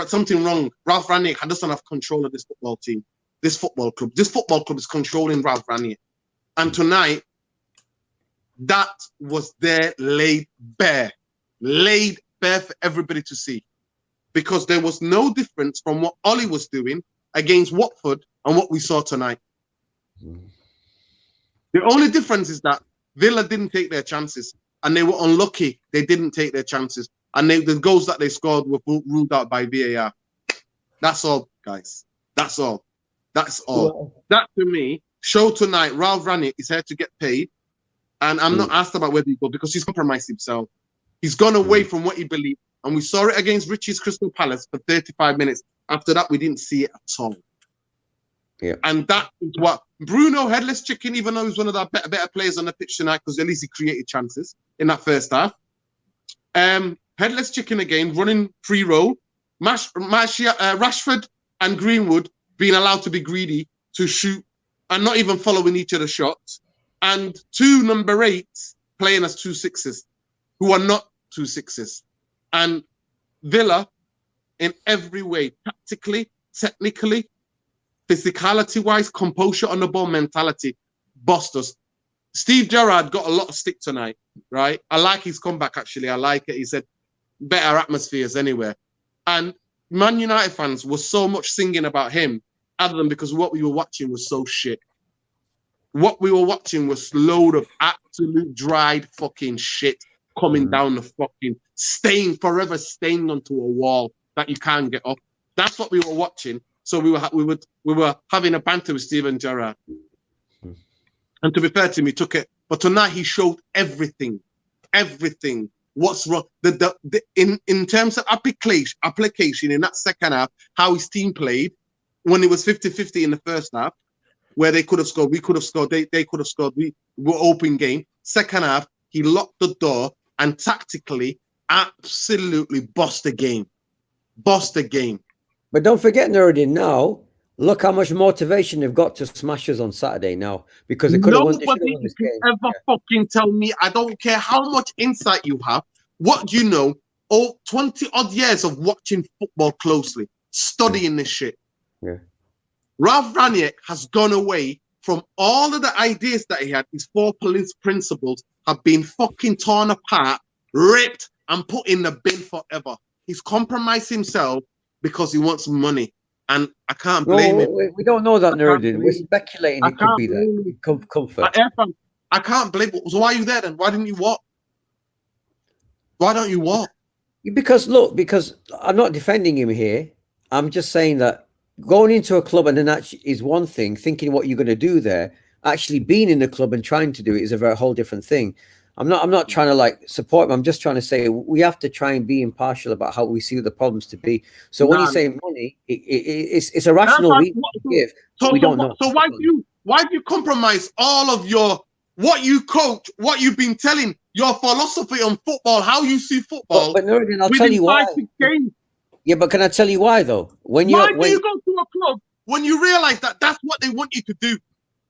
something wrong. Ralph Rangnick doesn't have control of this football team, this football club. This football club is controlling Ralph Rangnick, and tonight that was there laid bare for everybody to see, because there was no difference from what Ollie was doing against Watford and what we saw tonight. The only difference is that Villa didn't take their chances, and they were unlucky. They didn't take their chances, and the goals that they scored were ruled out by VAR. That's all, guys. That's all. That to me, show tonight, Ralph Rangnick is here to get paid, and I'm not asked about whether he go, because he's compromised himself. He's gone away from what he believed, and we saw it against Richie's Crystal Palace for 35 minutes. After that, we didn't see it at all. Yeah, and that is what Bruno Headless Chicken, even though he's one of the better players on the pitch tonight, because at least he created chances in that first half. Headless Chicken again, running free roll. Rashford and Greenwood being allowed to be greedy to shoot and not even following each other's shots, and 2 number 8s playing as 2 6s. Who are not 2 6s. And Villa, in every way, tactically, technically, physicality-wise, composure on the ball, mentality, bossed us. Steve Gerrard got a lot of stick tonight, right? I like his comeback, actually. I like it. He said, better atmospheres anywhere. And Man United fans were so much singing about him, other than because what we were watching was so shit. What we were watching was load of absolute dried fucking shit coming down the fucking forever staying onto a wall that you can't get up. That's what we were watching. So we were having a banter with Steven Gerrard. And to be fair to him, he took it. But tonight he showed everything. What's wrong? In terms of application in that second half, how his team played when it was 50-50 in the first half, where they could have scored, we could have scored, they could have scored. We were open game. Second half, he locked the door and tactically absolutely bossed the game. Bossed the game. But don't forget, Nuruddin, now, look how much motivation they've got to smash us on Saturday now. Because they could have won, Nobody this can game. ever fucking tell me, I don't care how much insight you have, what do you know? 20 odd years of watching football closely, studying this shit. Yeah. Ralph Ranić has gone away from all of the ideas that he had. His 4 police principles have been fucking torn apart, ripped, and put in the bin forever. He's compromised himself because he wants money. And I can't blame him. We don't know that, Nuruddin. We're speculating it could be that. Comfort. I can't blame him. So why are you there then? Why didn't you walk? Why don't you walk? Because I'm not defending him here. I'm just saying that going into a club and then actually is one thing, thinking what you're going to do there, actually being in the club and trying to do it is a very whole different thing. I'm not trying to like support him. I'm just trying to say we have to try and be impartial about how we see the problems to be. So when you say money, it's a rational reason to give. So we don't know. So why do you compromise all of your what you coach, what you've been telling, your philosophy on football, how you see football? But Nuruddin, I'll tell you why. Yeah, but can I tell you why though? Why do you go to a club when you realize that that's what they want you to do?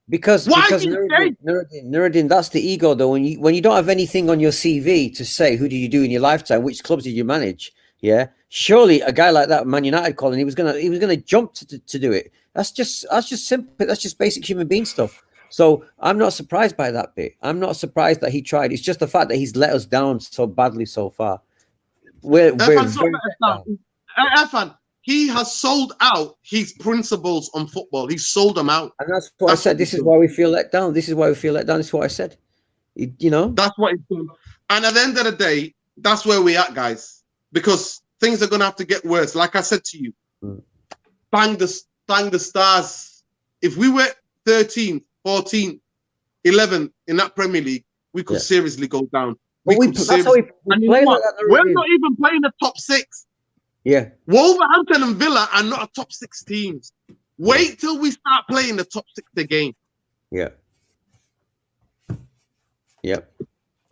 Because Nuruddin, that's the ego though. When you don't have anything on your CV to say, who did you do in your lifetime? Which clubs did you manage? Yeah, surely a guy like that, Man United, Colin, he was gonna jump to do it. That's just simple. That's just basic human being stuff. So I'm not surprised by that bit. I'm not surprised that he tried. It's just the fact that he's let us down so badly so far. Irfan, he has sold out his principles on football. He's sold them out. And that's what I said. This is why we feel let down. This is why we feel let down. This is what I said. You know? That's what he's doing. And at the end of the day, that's where we're at, guys. Because things are going to have to get worse. Like I said to you, bang the stars. If we were 13th, 14th, 11th in that Premier League, we could seriously go down. We're not even playing the top 6. Yeah. Wolverhampton and Villa are not a top 6 teams. Wait till we start playing the top 6 again. Yeah. Yep.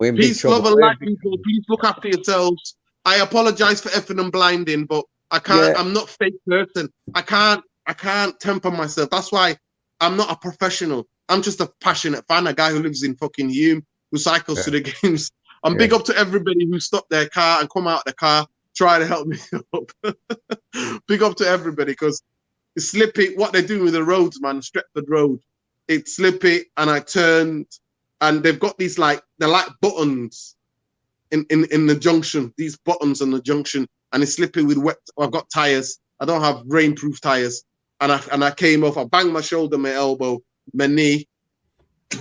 Peace, love, and light, people. Please look after yourselves. I apologize for effing and blinding, but I can't. Yeah. I'm not a fake person. I can't temper myself. That's why I'm not a professional. I'm just a passionate fan, a guy who lives in fucking Hume, who cycles to the games. I'm big up to everybody who stopped their car and come out of the car, try to help me up. Big up to everybody, because it's slippy. What they're doing with the roads, man, Stretford Road, it's slippy. And I turned, and they've got these they're like buttons in the junction. These buttons on the junction, and it's slippy with wet. I've got tires. I don't have rainproof tires, and I came off. I banged my shoulder, my elbow, my knee.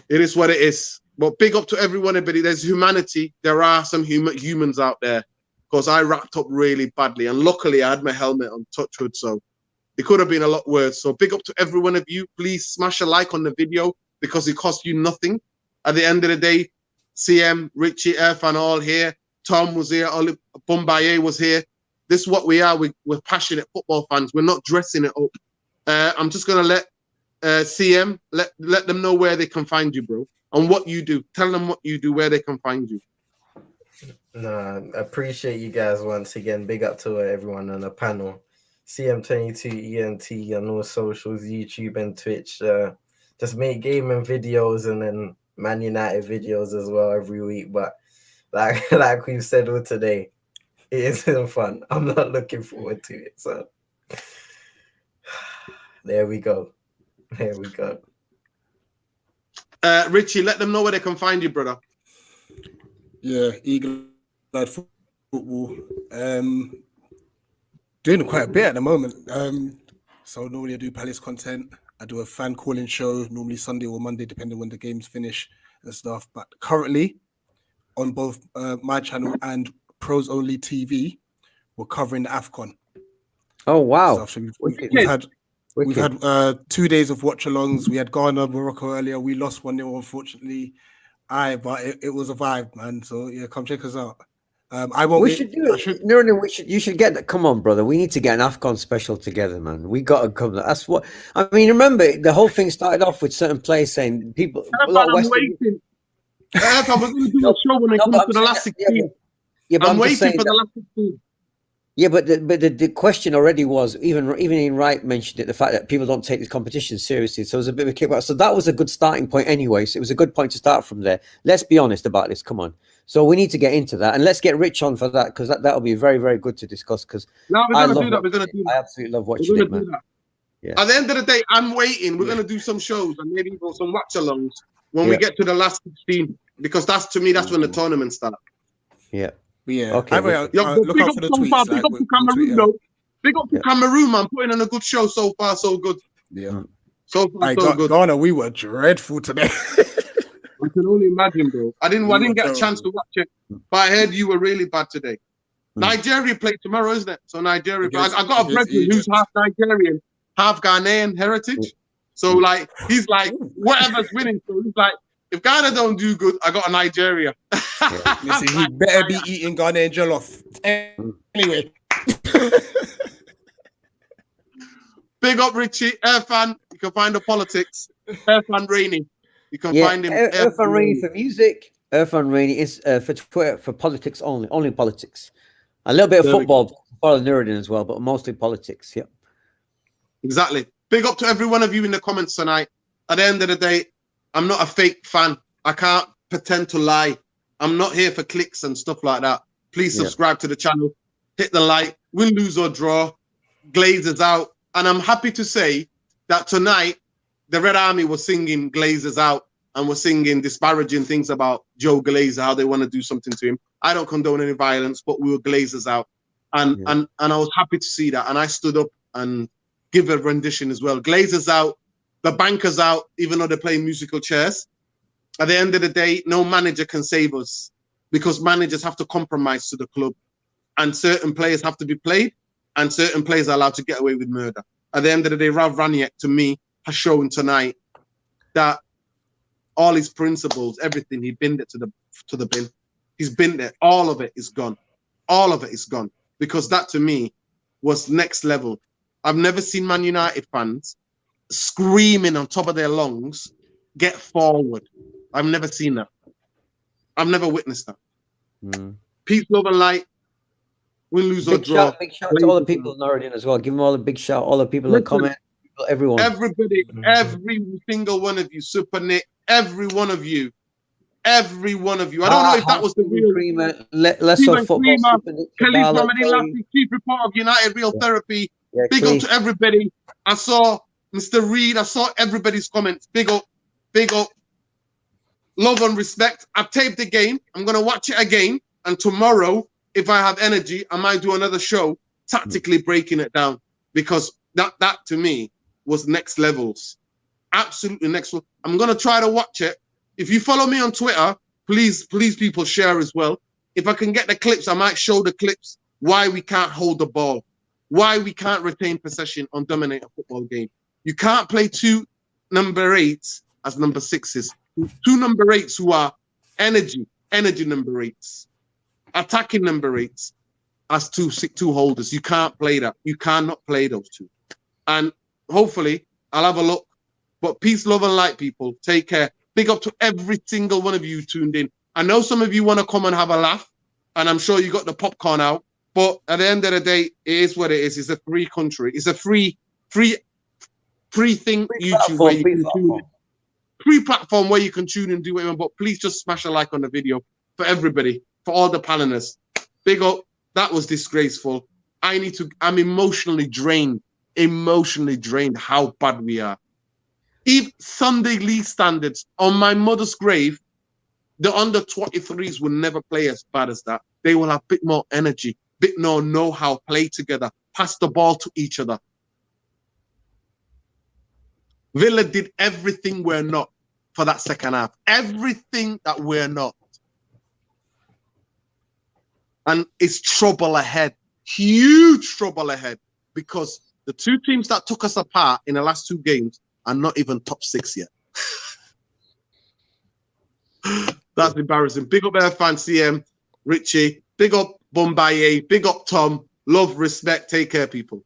It is what it is. But big up to everyone, everybody. There's humanity. There are some humans out there, because I wrapped up really badly. And luckily, I had my helmet on, touch wood, so it could have been a lot worse. So big up to every one of you. Please smash a like on the video, because it costs you nothing. At the end of the day, CM, Richie, Irfan, all here. Tom was here. Olive Bombaye was here. This is what we are. We're passionate football fans. We're not dressing it up. I'm just going to let CM, let them know where they can find you, bro. And what you do. Tell them what you do, where they can find you. No, I appreciate you guys once again. Big up to everyone on the panel. CM22ENT on all socials, YouTube and Twitch. Just make gaming videos and then Man United videos as well every week. But like we've said all today, it isn't fun. I'm not looking forward to it. So there we go. There we go. Richie, let them know where they can find you, brother. Yeah, Eagle Eyed Football. Doing quite a bit at the moment. So normally I do Palace content. I do a fan calling show, normally Sunday or Monday, depending when the games finish and stuff. But currently, on both my channel and Pros Only TV, we're covering the AFCON. Oh, wow. So we've had 2 days of watch-alongs. We had Ghana, Morocco earlier. We lost 1-0, unfortunately. But it was a vibe, man. So, yeah, come check us out. I won't. We should do it. No, you should get that. Come on, brother. We need to get an AFCON special together, man. We got to come. That's what I mean. Remember, the whole thing started off with certain players saying people. I'm waiting. I was going to do a show when it comes to the last 16. I'm waiting for the last 16. Yeah, but the question already was even in Wright mentioned it, the fact that people don't take this competition seriously. So it was a bit of a kickback. So that was a good starting point anyway. So it was a good point to start from there. Let's be honest about this. Come on. So we need to get into that, and let's get Rich on for that, because that'll be very, very good to discuss. Because we're gonna do that. I absolutely love watching it, man. Yeah. At the end of the day, I'm waiting. We're gonna do some shows and maybe some watch-alongs when we get to the last 16, because that's to me that's when the tournament starts. Yeah. Yeah. Okay. Look out for the tweets. Big up to Cameroon, though. Big up to Cameroon, man. Putting on a good show so far, so good. Yeah. So far, so good. Ghana, we were dreadful today. I can only imagine, bro. I didn't get a chance to watch it, but I heard you were really bad today. Nigeria play tomorrow, isn't it? So Nigeria. I got a brethren who's half Nigerian, half Ghanaian heritage. So like he's like whatever's winning. So he's like, if Ghana don't do good, I got a Nigeria. Listen, he better be eating Ghanaian jollof. Anyway. Big up Richie, Irfan. You can find the politics. Irfan Rainey. You can find him. Irfan Rainey for music. Irfan Rainey is for Twitter for politics only politics. A little bit of football for Nuruddin as well, but mostly politics. Yeah. Exactly. Big up to every one of you in the comments tonight. At the end of the day, I'm not a fake fan. I can't pretend to lie. I'm not here for clicks and stuff like that. Please subscribe to the channel. Hit the like. Win, lose or draw. Glazers out. And I'm happy to say that tonight, the Red Army was singing Glazers out and was singing disparaging things about Joe Glazer, how they want to do something to him. I don't condone any violence, but we were Glazers out. And I was happy to see that. And I stood up and give a rendition as well. Glazers out, the bankers out, even though they're playing musical chairs. At the end of the day, no manager can save us because managers have to compromise to the club. And certain players have to be played and certain players are allowed to get away with murder. At the end of the day, Rav Raniak, to me, has shown tonight that all his principles, everything, he binned it to the bin. He's binned it. All of it is gone. All of it is gone. Because that, to me, was next level. I've never seen Man United fans screaming on top of their lungs, get forward. I've never seen that. I've never witnessed that. Peace, love, and light. Win, lose, or draw. Big shout to all the people in Northern as well. Give them all a big shout. All the people that comment. Everyone. Everybody. Every single one of you. Super Nick. Every one of you. Every one of you. I don't know if that was the real Creamer, Lesser Football. Kelly Mohammed, Chief Report of United Real Therapy. Big up to everybody. I saw Mr. Reed. I saw everybody's comments. Big up. Big up. Love and respect. I've taped the game. I'm going to watch it again. And tomorrow, if I have energy, I might do another show tactically breaking it down. Because that to me was next levels. Absolutely next level. I'm going to try to watch it. If you follow me on Twitter, please people share as well. If I can get the clips, I might show the clips why we can't hold the ball, why we can't retain possession on dominate a football game. You can't play two number 8s as number 6s. Two number 8s who are energy number 8s, attacking number 8s as two holders. You can't play that. You cannot play those two. And hopefully I'll have a look. But peace, love, and light, people. Take care. Big up to every single one of you tuned in. I know some of you want to come and have a laugh, and I'm sure you got the popcorn out. But at the end of the day, it is what it is. It's a free country. It's a free thing. YouTube where you can tune in. Free platform where you can tune in and do whatever. But please just smash a like on the video for everybody, for all the panelists. Big up. That was disgraceful. I'm emotionally drained. How bad we are. If Sunday League standards on my mother's grave, the under 23s will never play as bad as that. They will have a bit more energy, bit more know-how, play together, pass the ball to each other. Villa did everything we're not for that second half. Everything that we're not. And it's trouble ahead. Huge trouble ahead. Because the two teams that took us apart in the last 2 games are not even top 6 yet. That's embarrassing. Big up Air Fan CM, Richie, Big up Bombaye. Big up Tom. Love, respect. Take care, people.